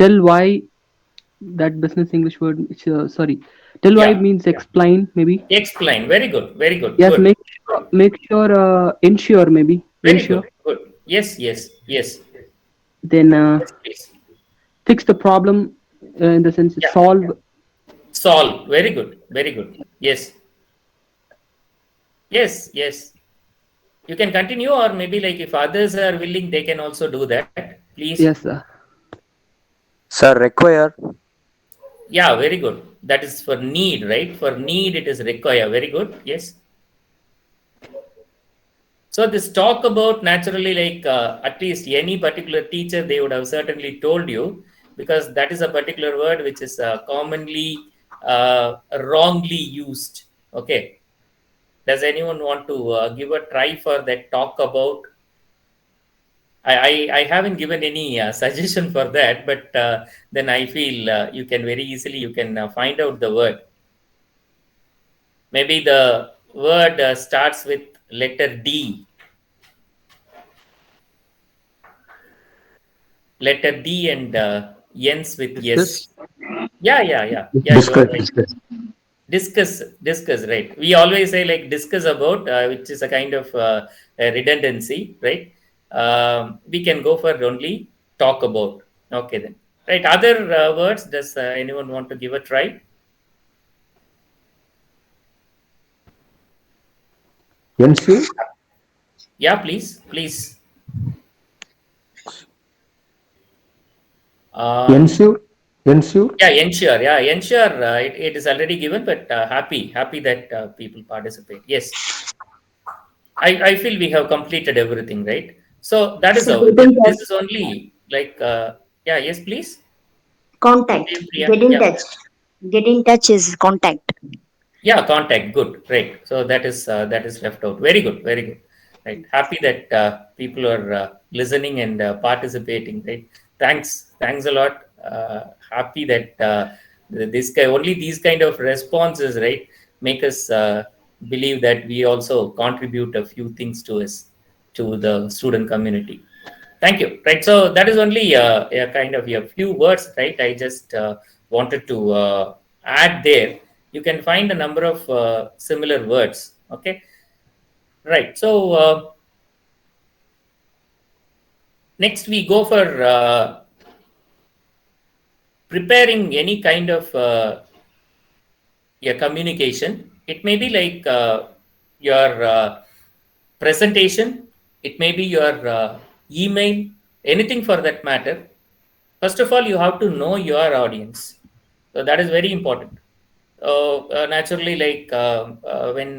tell why that business English word. Sorry, tell why Yeah. means explain maybe. Explain. Very good. Very good. Yes, Good. make sure ensure maybe Very ensure. good. Good. Yes. Yes. Yes. Then Yes, please. fix the problem in the sense Yeah. solve. Solve. Very good. Very good. Yes. Yes. Yes. You can continue, or maybe like if others are willing, they can also do that. Please. Yes, sir. Sir, require. Yeah, very good. That is for need, right? For need, it is require. Very good. Yes. So this talk about naturally, like at least any particular teacher, they would have certainly told you, because that is a particular word which is commonly wrongly used. Okay. Does anyone want to give a try for that talk about? I haven't given any suggestion for that, but then I feel you can very easily you can find out the word. Maybe the word starts with letter D. Letter D and ends with yes. Yeah. You are Discuss, right. discuss. Discuss, right? We always say like discuss about, which is a kind of a redundancy, right? We can go for only talk about. Okay, then. Right. Other words, does anyone want to give a try? Ensure, Yeah, please. Um, ensure, ensure. yeah, ensure. Yeah, ensure. It is already given, but happy that people participate. Yes, I feel we have completed everything, right? So that is So how. get in This touch, is only like yeah. Yes, please. contact, Priya. get in Yeah. touch. Get in touch is contact. Yeah, contact. Good. Right. So that is left out. Very good. Very good. Right. Happy that people are listening and participating. Right. Thanks a lot. Happy that this guy only these kind of responses, right, make us believe that we also contribute a few things to us, to the student community. Thank you. Right. So that is only a kind of a few words, right? I just wanted to add there. You can find a number of similar words. Okay. Right. So next we go for preparing any kind of communication. It may be like your presentation. It may be your email, anything for that matter. First of all, you have to know your audience. So that is very important. Naturally, like when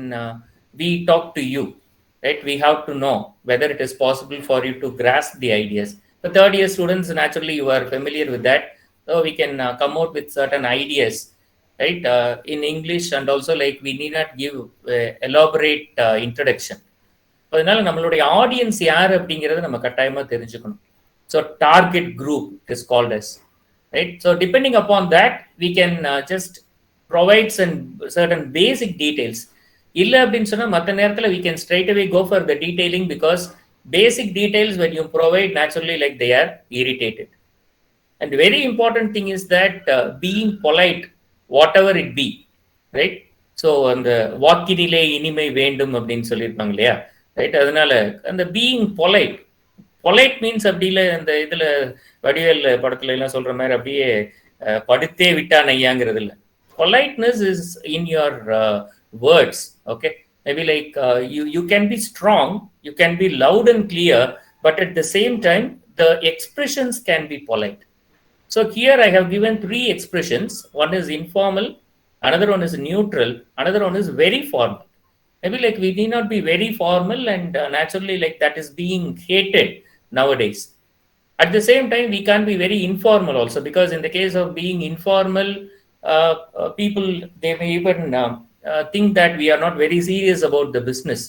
we talk to you, right, we have to know whether it is possible for you to grasp the ideas. The third year students, naturally, you are familiar with that. So we can come out with certain ideas, right, in English, and also like we need not give elaborate introduction. அதனால நம்மளுடைய audience யார் அப்படிங்கிறத நம்ம கட்டாயமா தெரிஞ்சுக்கணும். So target group is called us, right? So depending upon that we can just provides and certain basic details. இல்லை அப்படின்னு சொன்னால் மற்ற நேரத்தில் we can straight away go for the detailing, because basic details when you provide naturally like they are irritated. And very important thing is that being polite whatever it be, right? So அந்த வாக்கினிலே இனிமை வேண்டும் அப்படின்னு சொல்லியிருப்பாங்க இல்லையா, right? அதனால அந்த being polite means அப்படி இல்லை, அந்த இதுல வடிவேல் படத்துல எல்லாம் சொல்ற மாதிரி அப்படியே படுத்தே விட்டான் ஐயாங்கிறது இல்லை. Politeness is in your words. Okay, maybe like you can be strong, you can be loud and clear, but at the same time the expressions can be polite. So here I have given 3 expressions. One is informal, another one is neutral, another one is very formal. Maybe like we need not be very formal, and naturally like that is being hated nowadays. At the same time, we can't be very informal also, because in the case of being informal, people, they may even think that we are not very serious about the business.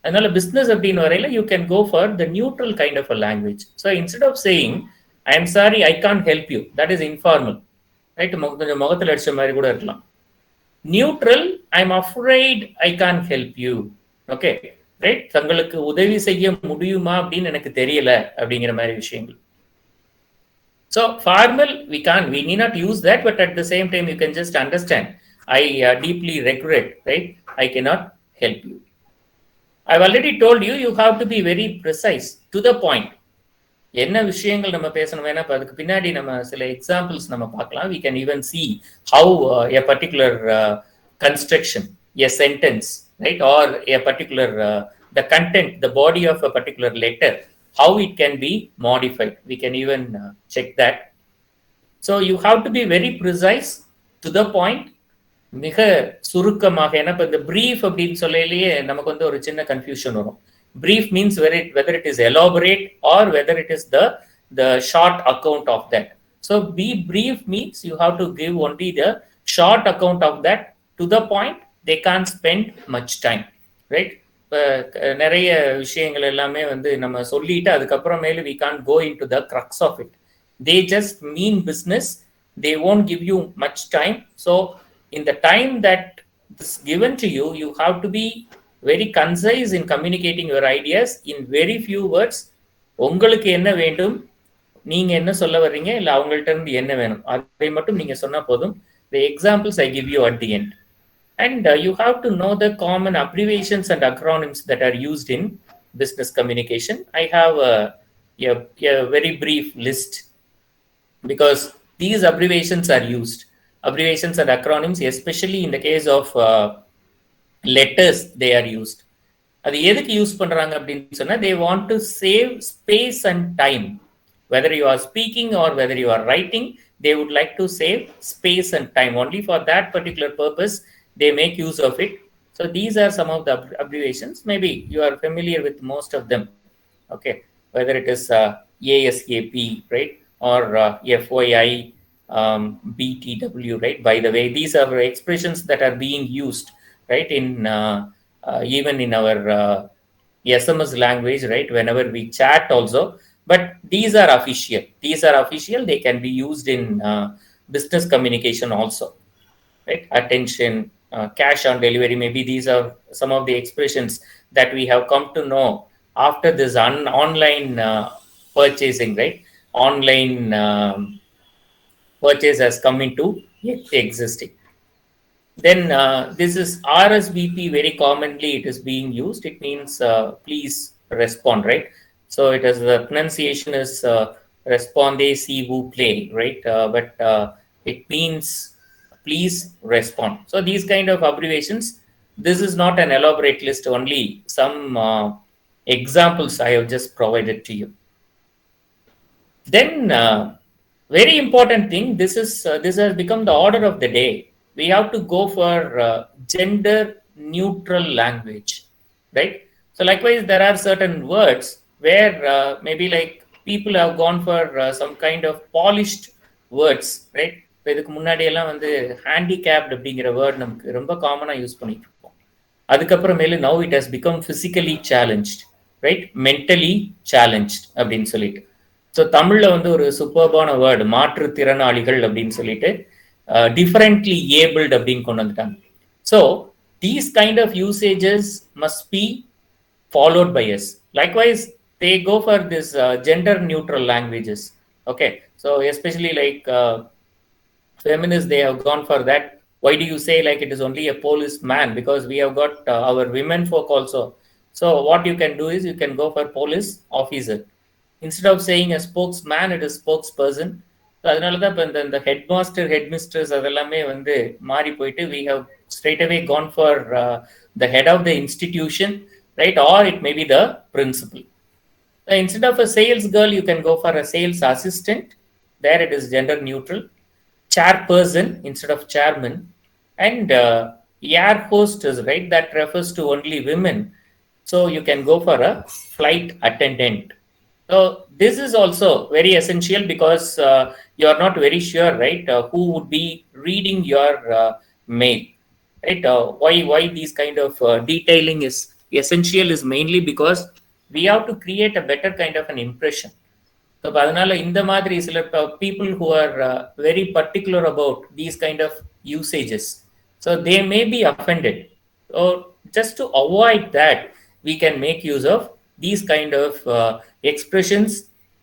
அதனால business அப்படின்னு வரையில you can go for the neutral kind of a language. So instead of saying I am sorry I can't help you, that is informal, right? கொஞ்சம் முகத்தில் அடிச்ச மாதிரி கூட இருக்கலாம். Neutral, I am afraid I can't help you, okay, right? தங்களுக்கு உதவி செய்ய முடியுமா அப்படின்னு எனக்கு தெரியல அப்படிங்கிற மாதிரி விஷயங்கள். So formal, we need not use that, but at the same time, you can just understand. I deeply regret, right? I cannot help you. I've already told you, you have to be very precise, to the point. என்ன விஷயங்கள் நம்ம பேசணும் வேணா அதுக்கு பின்னாடி நம்ம சில examples நம்ம பார்க்கலாம். We can even see how a particular construction, a sentence, right, or a particular the content, the body of a particular letter, how it can be modified. We can even check that. So you have to be very precise, to the point, மிக சுருக்கமாக. ஏன்னா இப்போ இந்த brief அப்படின்னு சொல்லலையே நமக்கு வந்து ஒரு சின்ன கன்ஃபியூஷன் வரும். Brief means whether it is elaborate or whether it is the short account of that. So be brief means you have to give only the short account of that, to the point. They can't spend much time, right? இப்போ நிறைய விஷயங்கள் எல்லாமே வந்து நம்ம சொல்லிட்டு அதுக்கப்புறமேலு we can't go into the crux of it. They just mean business. They won't give you much time. So in the time that is given to you, you have to be very concise in communicating your ideas in very few words. உங்களுக்கு என்ன வேண்டும், நீங்க என்ன சொல்ல வர்றீங்க, இல்லை அவங்கள்ட்ட இருந்து என்ன வேணும், அதை மட்டும் நீங்க சொன்னா போதும். The examples I give you at the end. And you have to know the common abbreviations and acronyms that are used in business communication. I have a very brief list, because these abbreviations are used. Abbreviations and acronyms, especially in the case of letters, they are used. அது எதுக்கு use பண்றாங்க அப்படின்னு சொன்னா, they want to save space and time. Whether you are speaking or whether you are writing, they would like to save space and time. Only for that particular purpose they make use of it. So these are some of the abbreviations. Maybe you are familiar with most of them, okay? Whether it is ASAP, right, or FYI, BTW, right? By the way, these are expressions that are being used, right, in even in our SMS language, right, whenever we chat also. But these are official. They can be used in business communication also, right? Attention, cash on delivery, maybe these are some of the expressions that we have come to know after this online purchasing, right? Online purchase has come into existing. Then this is RSVP. Very commonly it is being used. It means please respond, right? So it is, the pronunciation is respondez si vous plaît, right? But it means please respond. So these kind of abbreviations, this is not an elaborate list, only some examples I have just provided to you. Then very important thing, this has become the order of the day. We have to go for gender neutral language, right? So likewise, there are certain words where maybe like people have gone for some kind of polished words, right? இதுக்கு முன்னாடி எல்லாம் வந்து handicapped அப்படிங்கிற word நமக்கு ரொம்ப காமனா use பண்ணிட்டு இருக்கோம். அதுக்கப்புறமேலு now it has become physically challenged, right? mentally challenged அப்படின்னு சொல்லிட்டு. ஸோ தமிழ்ல வந்து ஒரு சூப்பர்பான வேர்டு மாற்றுத்திறனாளிகள் அப்படின்னு சொல்லிட்டு differently abled அப்படின்னு கொண்டு வந்துட்டாங்க. So these kind of usages must be followed by us. Likewise, they go for this gender neutral languages, okay? So especially like feminists, they have gone for that. Why do you say like it is only a policeman? Because we have got our women folk also. So what you can do is you can go for police officer. Instead of saying a spokesman, it is spokesperson. அதனால தான் இப்போ இந்த head master head mister's அதெல்லாமே வந்து மாறி போயிட்டு we have straight away gone for the head of the institution, right? Or it may be the principal. Instead of a sales girl, you can go for a sales assistant. There it is gender neutral. Chairperson instead of chairman. And air hostess, right? That refers to only women. So you can go for a flight attendant. So this is also very essential, because you are not very sure, right, who would be reading your mail, right? Why these kind of detailing is essential is mainly because we have to create a better kind of an impression. So அதனால இந்த மாதிரி சில people who are very particular about these kind of usages, so they may be offended. So just to avoid that, we can make use of these kind of expressions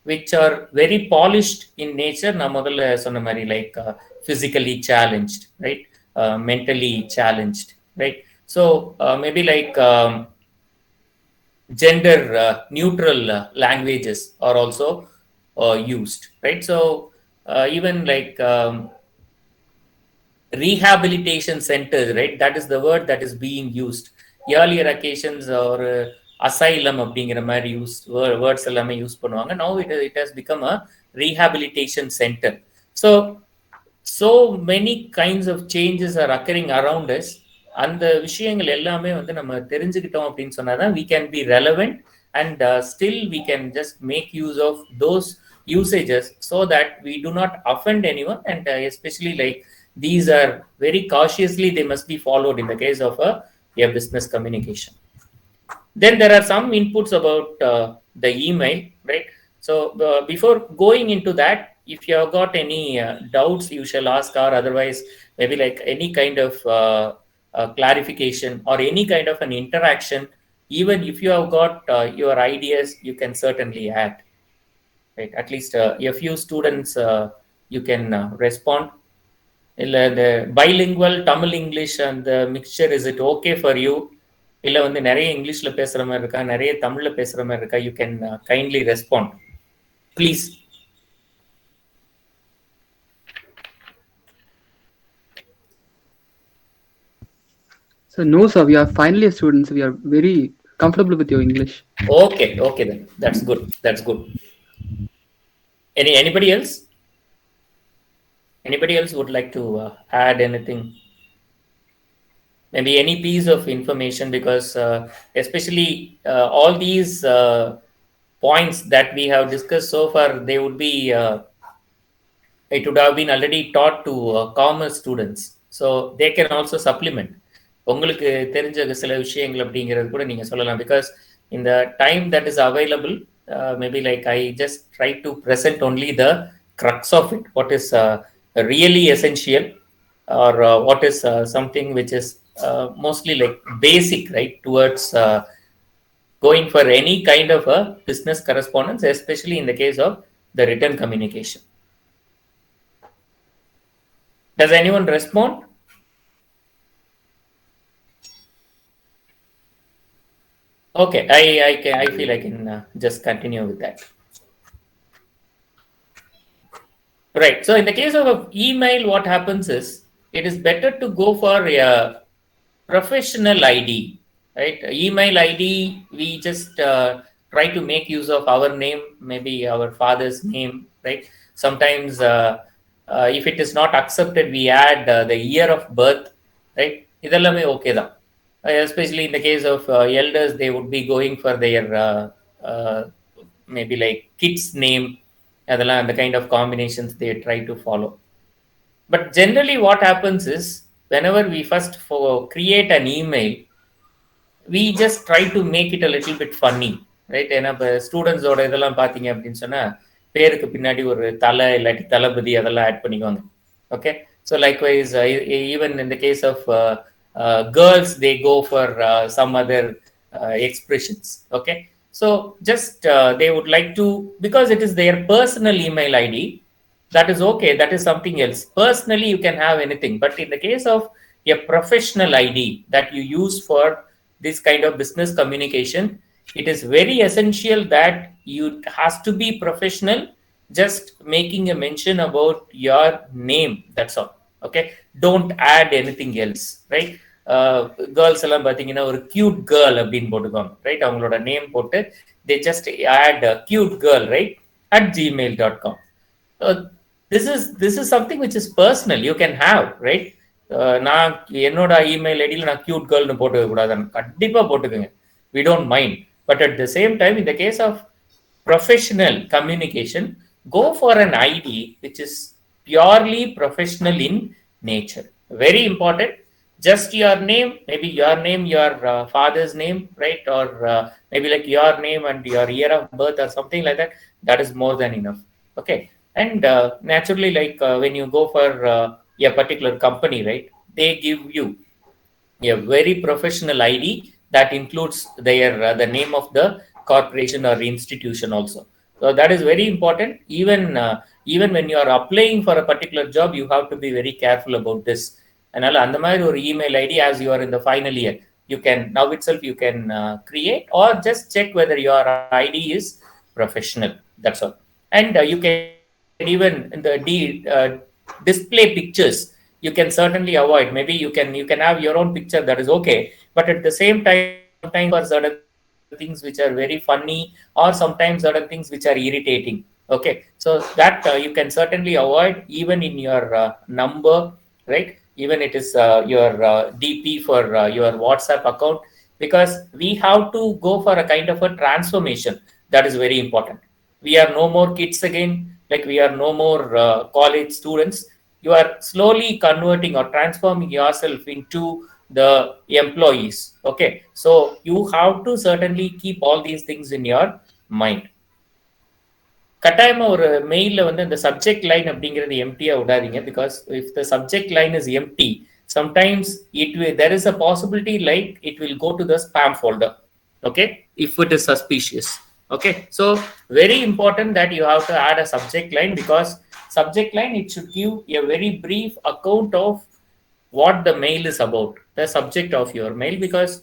which are very polished in nature. நான் முதல்ல சொன்ன மாதிரி like physically challenged, right? Mentally challenged, right? So maybe like gender neutral languages are also used, right? So even like rehabilitation centers, right? That is the word that is being used. Earlier occasions or asylum அப்படிங்கிற மாதிரி words எல்லாமே use பண்ணுவாங்க. Now it has become a rehabilitation center. So many kinds of changes are occurring around us. அந்த விஷயங்கள் எல்லாமே வந்து நம்ம தெரிஞ்சுக்கிட்டோம் அப்படின்னு சொன்னாதான் we can be relevant, and still we can just make use of those usages so that we do not offend anyone, and especially like these are very cautiously they must be followed in the case of a business communication. Then there are some inputs about the email, right? So before going into that, if you have got any doubts, you shall ask, or otherwise maybe like any kind of clarification or any kind of an interaction, even if you have got your ideas, you can certainly add, right? At least a few students you can respond. The bilingual Tamil English and the mixture, is it okay for you? இல்லை வந்து நிறைய இங்கிலீஷ்ல பேசுற மாதிரி இருக்கா, நிறைய தமிழ்ல பேசுற மாதிரி இருக்கா? You can kindly respond, please. So no sir, we are final year students, we are very comfortable with your English. Okay then, that's good. Anybody else would like to add anything? Maybe any piece of information, because especially all these points that we have discussed so far, they would be it would have been already taught to commerce students, so they can also supplement. உங்களுக்கு தெரிஞ்ச சில விஷயங்கள் அப்படிங்கிறது கூட நீங்க சொல்லலாம், because in the time that is available, maybe like I just try to present only the crux of it, what is really essential, or what is something which is mostly like basic, right, towards going for any kind of a business correspondence, especially in the case of the written communication. Does anyone respond? Okay, I feel I can just continue with that. Right. So in the case of email, what happens is it is better to go for a professional ID, right? Email ID, we just try to make use of our name, maybe our father's name, right? Sometimes if it is not accepted, we add the year of birth, right? Idellame okay da. Especially in the case of elders, they would be going for their maybe like kids' name, and the kind of combinations they try to follow. But generally what happens is, whenever we first create an email, we just try to make it a little bit funny, right? ஏன்னா இப்போ ஸ்டூடெண்ட்ஸோட இதெல்லாம் பார்த்தீங்க அப்படின்னு சொன்னால் பேருக்கு பின்னாடி ஒரு தலை இல்லாட்டி தளபதி அதெல்லாம் ஆட் பண்ணிக்குவாங்க. Okay, so likewise even in the case of girls, they go for some other expressions. Okay, so just they would like to, because it is their personal email ID, that is okay, that is something else. Personally you can have anything, but in the case of a professional ID that you use for this kind of business communication, it is very essential that you has to be professional, just making a mention about your name, that's all. Okay, don't add anything else, right? Girls எல்லாம் பார்த்தீங்கன்னா ஒரு cute girl அப்படின்னு போட்டுக்கோங்க, right? அவங்களோட name போட்டு they just add cute girl, right, at gmail.com. This is something which is personal, you can have, right? நான் என்னோட email ஐடியில் நான் cute girlனு போட்டுக்க கூடாதுன்னு கண்டிப்பா போட்டுக்கோங்க, we don't mind. But at the same time, in the case of professional communication, go for an ID which is purely professional in nature. Very important. just your name, maybe your name, your father's name, right? Or maybe like your name and your year of birth or something like that. That is more than enough. Okay. And naturally, like when you go for a particular company, right, they give you a very professional ID that includes their the name of the corporation or institution also. So that is very important. Even when you are applying for a particular job, you have to be very careful about this. அதனால அந்த மாதிரி ஒரு email ID as you are in the final year, you can now itself you can create or just check whether your ID is professional. That's all. And you can even in the display pictures, you can certainly avoid. Maybe you can have your own picture, that is okay, but at the same time sometimes for certain things which are very funny or sometimes certain things which are irritating. Okay, so that you can certainly avoid even in your number, right? Even it is your DP for your WhatsApp account, because we have to go for a kind of a transformation. That is very important. We are no more kids again, like we are no more college students. You are slowly converting or transforming yourself into the employees. Okay, so you have to certainly keep all these things in your mind. கட்டாயமா ஒரு மெயில்ல வந்து இந்த subject line அப்படிங்கிறது எம்டியா விடாதீங்க, because if the subject line is empty, sometimes there is a possibility like it will go to the spam folder. Okay, if it is suspicious. Okay, so very important that you have to add a subject line, because subject line, it should give a very brief account of what the mail is about, the subject of your mail, because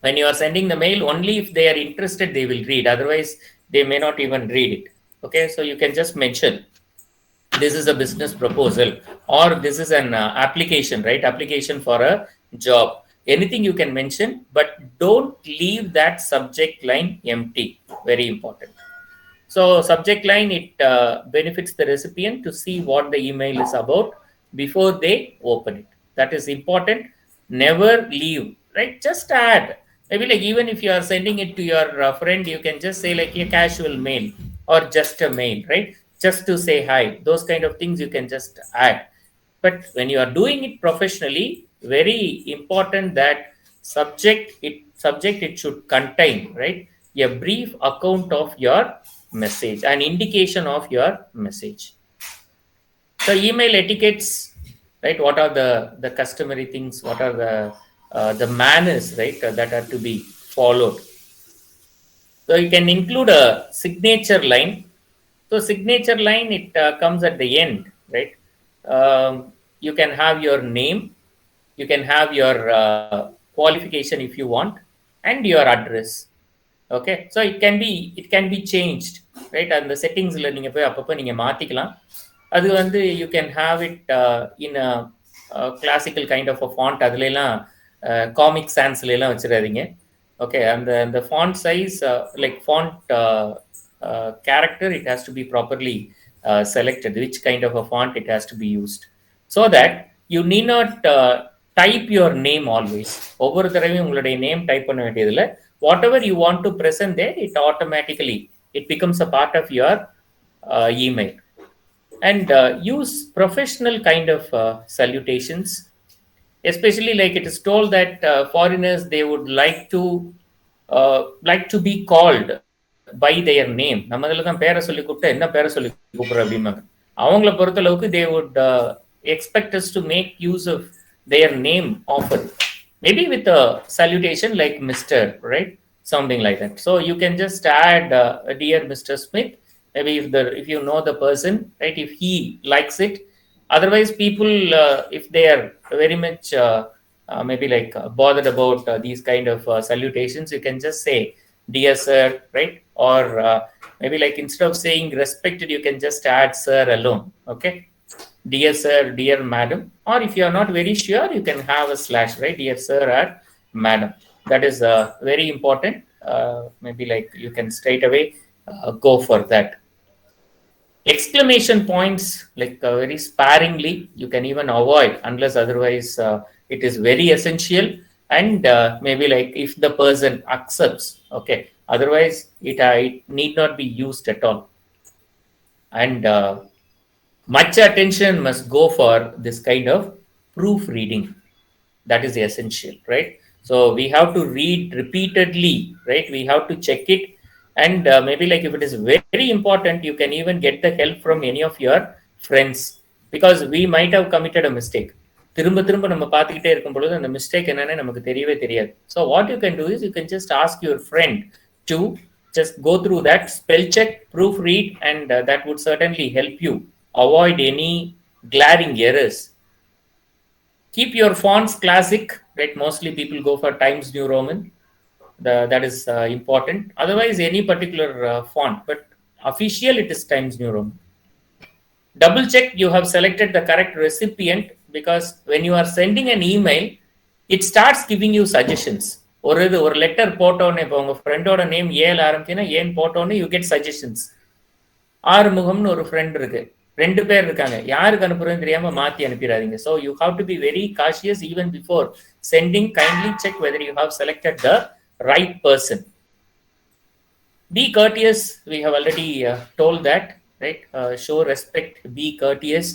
when you are sending the mail, only if they are interested they will read, otherwise they may not even read it. Okay, so you can just mention this is a business proposal, or this is an application, right? Application for a job. Anything you can mention, but don't leave that subject line empty. Very important. So subject line, it benefits the recipient to see what the email is about before they open it. That is important. Never leave, right? Just add. Maybe like even if you are sending it to your friend, you can just say like a casual mail or just a mail, right? Just to say hi. Those kind of things you can just add. But when you are doing it professionally, very important that subject it should contain, right, a brief account of your message, an indication of your message. So email etiquettes, right? What are the customary things? What are the manners, right, that are to be followed? So you can include a signature line. So signature line, it comes at the end, right? You can have your name, you can have your qualification if you want, and your address. Okay, so it can be changed, right? And the settings la neenga poi appo neenga maatikalam. Adu vandu you can have it in a classical kind of a font. Adula comic sans la ella vechiradinga. Okay, and the font size, like font character, it has to be properly selected, which kind of a font it has to be used, so that you need not type your name always. ஒவ்வொரு தடவையும் உங்களுடைய name type பண்ண வேண்டியதில்லை. Whatever you want to present there, it automatically it becomes a part of your email. And use professional kind of salutations, especially like it is told that foreigners, they would like to be called by their name. நம்ம இதில் தான் பேரை சொல்லி கூப்பிட்டா என்ன பேரை சொல்லி கூப்பிட்ற அப்படிம்பாங்க. அவங்கள பொறுத்தளவுக்கு they would expect us to make use of their name often, maybe with a salutation like Mr., right? Something like that. So you can just add dear Mr. Smith, maybe if you know the person, right, if he likes it. Otherwise people, if they are very much maybe like bothered about these kind of salutations, you can just say dear sir, right? Or maybe like instead of saying respected, you can just add sir alone. Okay, dear sir, dear madam, or if you are not very sure, you can have a slash, right? Dear sir or madam. That is very important. Maybe like you can straight away go for that. Exclamation points, like very sparingly, you can even avoid unless otherwise it is very essential. And maybe like if the person accepts, okay, otherwise it need not be used at all. And much attention must go for this kind of proofreading. That is essential, right? So we have to read repeatedly, right? We have to check it. And maybe like if it is very important, you can even get the help from any of your friends, because we might have committed a mistake. திரும்ப திரும்ப நம்ம பார்த்துக்கிட்டே இருக்கும் பொழுது அந்த mistake என்னன்னு நமக்கு தெரியவே தெரியாது. So what you can do is you can just ask your friend to just go through that, spell check, proofread, and that would certainly help you avoid any glaring errors. Keep your fonts classic, right? Mostly people go for Times New Roman. That is important. Otherwise, any particular font, but official it is Times New Roman. Double check you have selected the correct recipient, because when you are sending an email, it starts giving you suggestions. ஒரு letter போட்டோன்னே, இப்போ உங்கள் ஃப்ரெண்டோட name ஏல ஆரம்பிச்சுன்னா ஏன் போட்டோன்னே you get suggestions. ஆறுமுகம்னு ஒரு friend இருக்கு, 2 பேர் இருக்காங்க, யாருக்கு அனுப்புறதுன்னு தெரியாம மாத்தி அனுப்பிடாதீங்க. So you have to be very cautious even before sending. Kindly check whether you have selected the right person. Be courteous, we have already told that, right? Show respect, be courteous,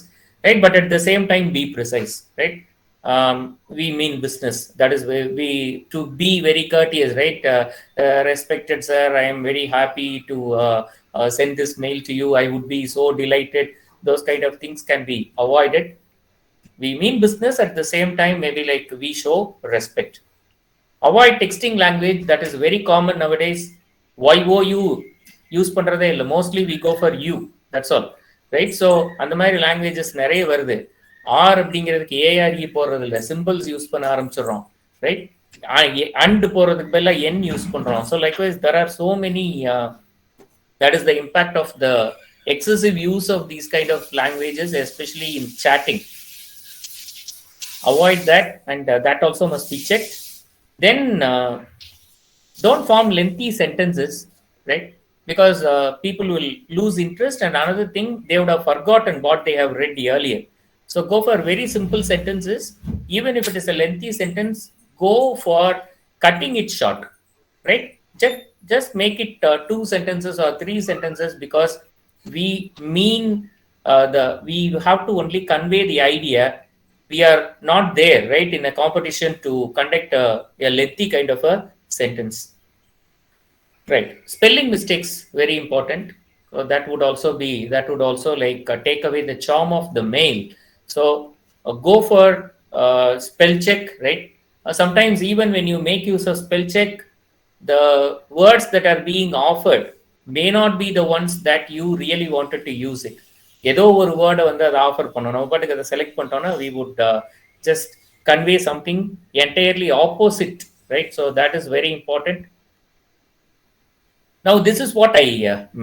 right? But at the same time be precise, right? We mean business. That is where we to be very courteous, right? Respected sir, I am very happy to send this mail to you, I would be so delighted. Those kind of things can be avoided. We mean business, at the same time maybe like we show respect. Avoid texting language, that is very common nowadays. YOU use பண்றதே இல்லை, mostly we go for you, that's all, right? So அந்த மாதிரி languages நிறைய வருது. R அப்படிங்கிறதுக்கு ARE போடுறது இல்லை, symbols use பண்ண ஆரம்பிச்சிடுறோம், ரைட்? அண்ட் போடுறதுக்கு பதிலாக என் யூஸ் பண்றோம். So likewise there are so many that is the impact of the excessive use of these kind of languages, especially in chatting. Avoid that, and that also must be checked. Then don't form lengthy sentences, right? Because people will lose interest, and another thing, they would have forgotten what they have read earlier. So go for very simple sentences. Even if it is a lengthy sentence, go for cutting it short, right? Just make it 2 sentences or 3 sentences, because we mean we have to only convey the idea. We are not there, right, in a competition to conduct a lengthy kind of a sentence, right? Spelling mistakes very important. So that would also like take away the charm of the mail. So go for spell check, right? Sometimes even when you make use of spell check, the words that are being offered may not be the ones that you really wanted to use it. ஏதோ ஒரு வேர்டை வந்து அதை offer பண்ணணும், நம்ம பாட்டுக்கு அதை select பண்ணிட்டோம்னா we would just convey something entirely opposite, right? So that is very important. Now this is what I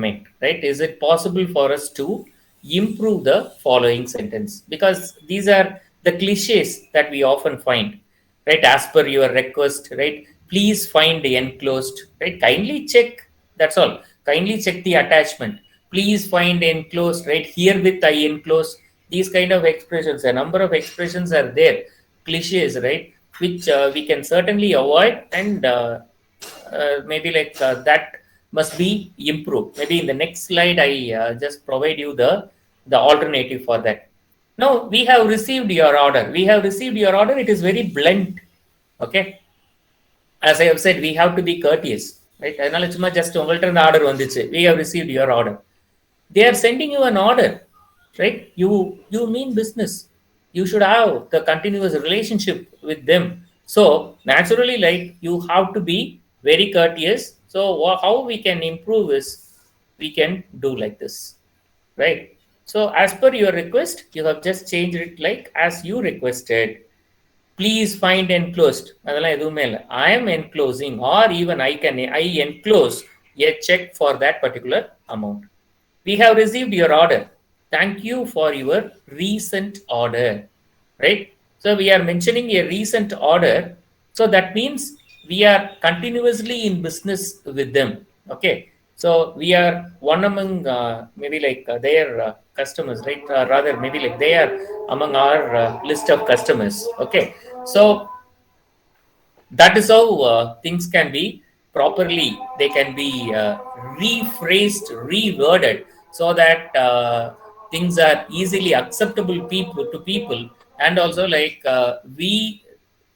meant, right? Is it possible for us to improve the following sentence? Because these are the cliches that we often find, right? As per your request, right? Please find the enclosed, right? Kindly check, that's all. Kindly check the attachment. Please find enclosed, right? Herewith I enclose. These kind of expressions, a number of expressions are there, cliches, right? Which we can certainly avoid, and maybe like that must be improved. Maybe in the next slide, I just provide you the alternative for that. Now we have received your order. We have received your order. It is very blunt, okay? As I have said, we have to be courteous, right? அதனால சும்மா just உங்கள்ட்ட இருந்து order வந்துச்சு, we have received your order. They are sending you an order, right? You mean business. You should have the continuous relationship with them. So naturally, like, you have to be very courteous. So how we can improve is we can do like this, right? So as per your request, you have just changed it like as you requested. Please find enclosed. அதெல்லாம் எதுவுமே இல்லை. I am enclosing, or even I enclose a check for that particular amount. We have received your order. Thank you for your recent order, right? So we are mentioning a recent order. So that means we are continuously in business with them, okay? So we are one among maybe like their customers, right? Rather, maybe like they are among our list of customers, okay? So that is how things can be properly, they can be rephrased, reworded, so that things are easily acceptable to people, and also like we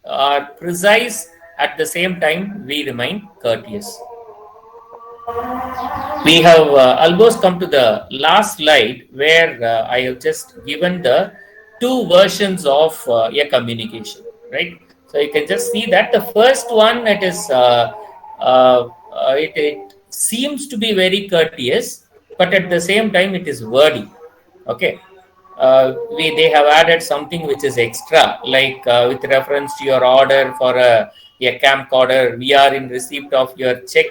are precise. At the same time, we remain courteous. We have almost come to the last slide where I have just given the two versions of a communication, right? So you can just see that the first one, it seems to be very courteous, but at the same time it is wordy. Okay, they have added something which is extra, like with reference to your order for a camcorder, we are in receipt of your check.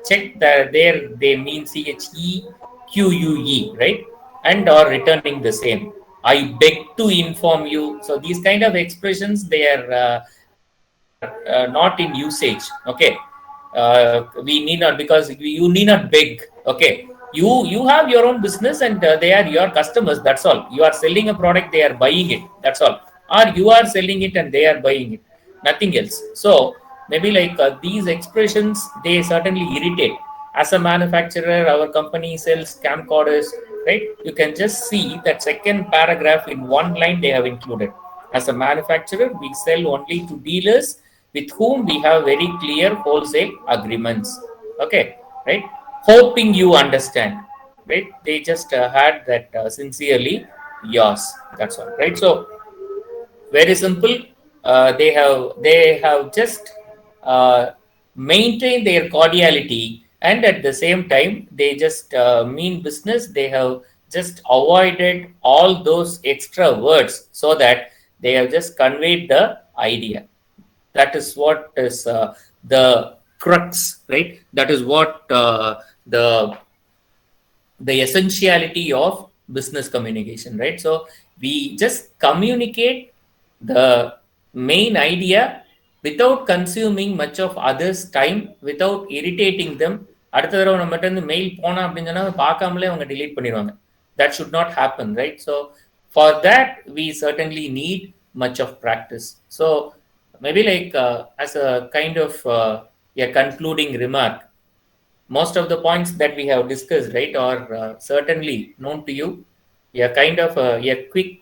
Check that there they mean CHEQUE, right? And or returning the same. I beg to inform you. So these kind of expressions, they are not in usage. Okay, we need not, because you need not beg. Okay, you have your own business and they are your customers. That's all. You are selling a product, they are buying it. That's all. Or you are selling it and they are buying it. Nothing else. So maybe like these expressions, they certainly irritate. As a manufacturer, our company sells camcorders, right? You can just see that second paragraph in one line they have included. As a manufacturer, we sell only to dealers with whom we have very clear wholesale agreements. Okay, right? Hoping you understand, right? They just had that sincerely yours. That's all, right? So very simple. They have just maintained their cordiality, and at the same time they just mean business. They have just avoided all those extra words, so that they have just conveyed the idea. That is what is the crux, right? That is what the essentiality of business communication, right? So we just communicate the main idea without consuming much of others' time, without irritating them. அடுத்த தடவை நம்மகிட்ட இருந்து mail போனா அப்படின்னு சொன்னா பார்க்காமலே அவங்க delete பண்ணிடுவாங்க. That should not happen, right? So for that we certainly need much of practice. So maybe like as a kind of a concluding remark, most of the points that we have discussed, right, are certainly known to you. A kind of a quick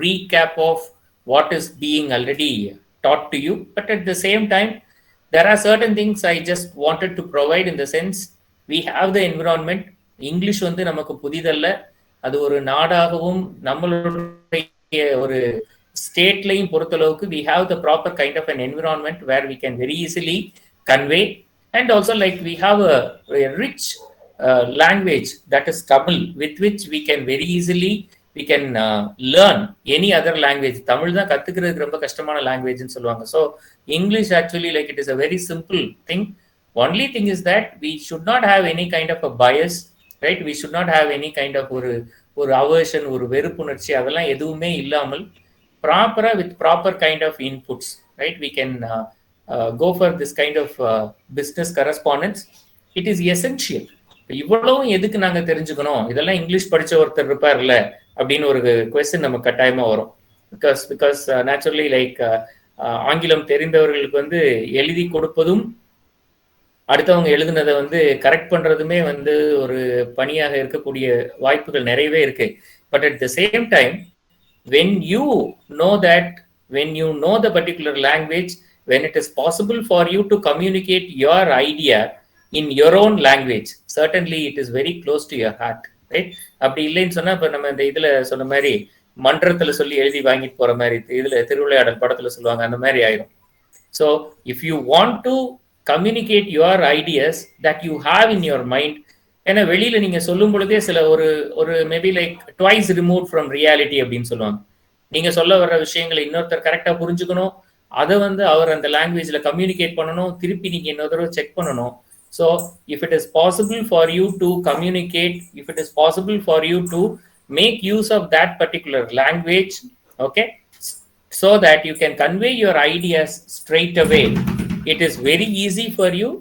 recap of what is being already taught to you, but at the same time there are certain things I just wanted to provide, in the sense we have the environment. English வந்து நமக்கு புதிதல்ல, அது ஒரு நாடாகவும் நம்மளுடைய ஒரு ஸ்டேட்லையும் பொறுத்தளவுக்கு we have the proper kind of an environment where we can very easily convey. And also like we have a rich language, that is Tamil, with which we can very easily learn any other language. Tamil தான் கத்துக்கிறதுக்கு ரொம்ப கஷ்டமான லாங்குவேஜ்னு சொல்லுவாங்க. So English actually, like, it is a very simple thing. Only thing is that we should not have any kind of a bias, right? We should not have any kind of ஒரு aversion, ஒரு வெறுப்புணர்ச்சி, அதெல்லாம் எதுவுமே இல்லாமல் proper with proper kind of inputs, right? We can go for this kind of business correspondence. It is essential. இவ்வளவும் எதுக்கு நாங்க தெரிஞ்சுக்கணும், இதெல்லாம் இங்கிலீஷ் படிச்ச ஒருத்தர் இருப்பார்ல அப்படின்னு ஒரு கொஸ்டின் நமக்கு கட்டாயமா வரும். பிகாஸ் நேச்சுரலி லைக் ஆங்கிலம் தெரிந்தவர்களுக்கு வந்து எழுதி கொடுப்பதும் அடுத்தவங்க எழுதுனதை வந்து கரெக்ட் பண்றதுமே வந்து ஒரு பணியாக இருக்கக்கூடிய வாய்ப்புகள் நிறையவே இருக்கு. But at the same time when you know the particular language, when it is possible for you to communicate your idea in your own language, certainly it is very close to your heart, right? அப்படி இல்லைன்னு சொன்னா இப்ப நம்ம இந்த இதுல சொன்ன மாதிரி மன்றத்துல சொல்லி எழுதி வாங்கிட்டு போற மாதிரி, இதுல திருவிளையாடல் படத்துல சொல்லுவாங்க, அந்த மாதிரி ஆயிரும். So if you want to communicate your ideas that you have in your mind, ஏன்னா வெளியில நீங்க சொல்லும் பொழுதே சில ஒரு maybe like twice remove from reality அப்படின்னு சொல்லுவாங்க. நீங்க சொல்ல வர்ற விஷயங்களை இன்னொருத்தர் கரெக்டா புரிஞ்சுக்கணும், அதை வந்து அவர் அந்த லாங்குவேஜ்ல கம்யூனிகேட் பண்ணணும், திருப்பி நீங்க இன்னொரு தடவை செக் பண்ணணும். So if it is possible for you to communicate, if it is possible for you to make use of that particular language, okay, so that you can convey your ideas straight away, it is very easy for you.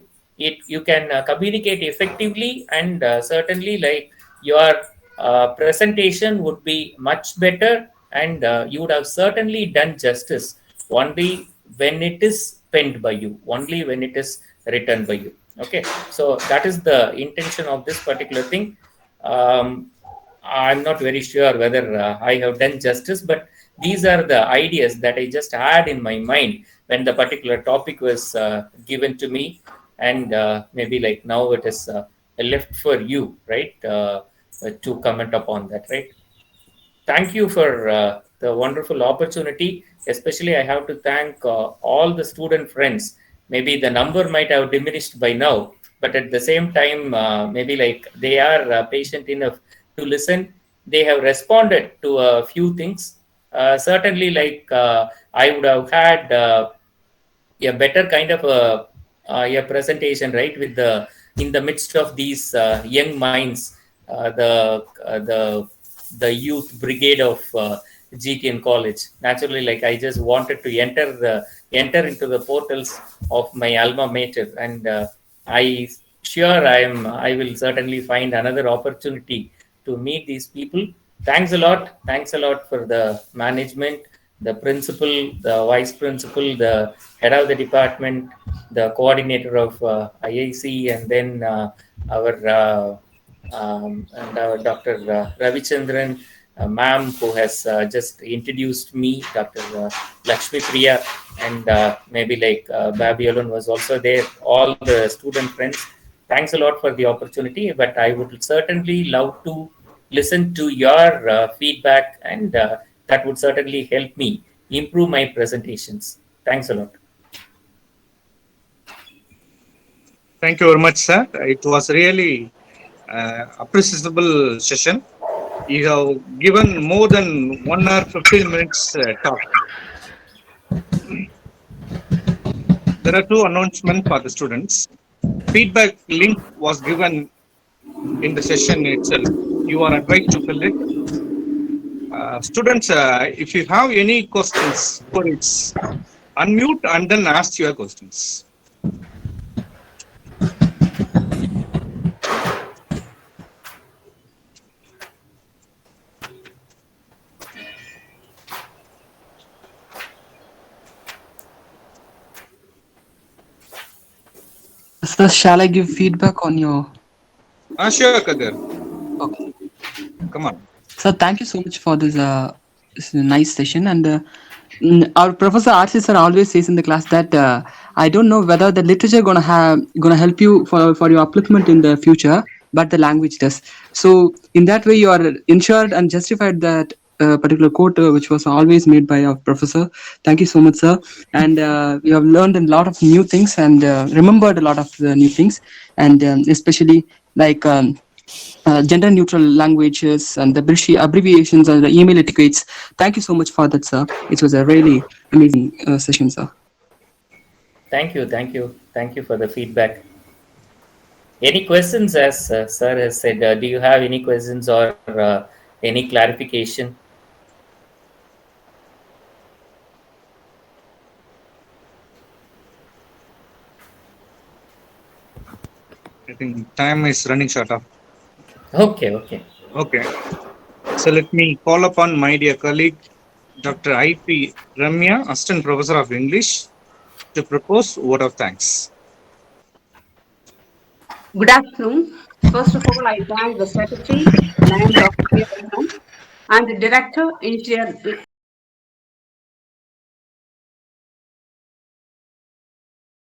You can communicate effectively, and certainly like your presentation would be much better, and you would have certainly done justice only when it is penned by you, only when it is written by you. Okay, so that is the intention of this particular thing. I'm not very sure whether I have done justice, but these are the ideas that I just had in my mind when the particular topic was given to me, and maybe like now it is left for you, right, to comment upon that, right? Thank you for the wonderful opportunity. Especially, I have to thank all the student friends. Maybe the number might have diminished by now, but at the same time, maybe like they are patient enough to listen. They have responded to a few things. Certainly, like I would have had a better kind of a presentation, right, with the in the midst of these young minds, the youth brigade of GTN college. Naturally, like I just wanted to enter into the portals of my alma mater, and I sure I will certainly find another opportunity to meet these people. Thanks a lot. Thanks a lot for the management, the principal, the vice principal, the head of the department, the coordinator of IIC, and then our Dr. Ravichandran, ma'am, who has just introduced me, Dr. Lakshmi Priya, and maybe like Babi Alon was also there, all the student friends. Thanks a lot for the opportunity, but I would certainly love to listen to your feedback, and that would certainly help me improve my presentations. Thanks a lot. Thank you very much, sir. It was really appreciable session. You have given more than 1 hour 15 minutes talk. There are two announcements for the students. Feedback link was given in the session itself. You are advised to fill it. Students, if you have any questions, queries, unmute and then ask your questions. Sir, shall I give feedback on your? Sure, Kadir. Okay. Come on. Sir, thank you so much for this nice session. And our Professor RC sir always says in the class that I don't know whether the literature gonna help you for your upliftment in the future, but the language does. So in that way, you are ensured and justified that particular quote which was always made by our professor. Thank you so much, sir. And we have learned a lot of new things and remembered a lot of new things, and especially like. Gender neutral languages and the abbreviations and the email etiquettes. Thank you so much for that, sir. It was a really amazing session, sir. Thank you for the feedback. Any questions, as sir has said? Do you have any questions or any clarification? I think time is running short of. Okay. So let me call upon my dear colleague, Dr. I.P. Ramya, Assistant Professor of English, to propose word of thanks. Good afternoon. First of all, I thank the Secretary, Dr. P. and the Director, Engineer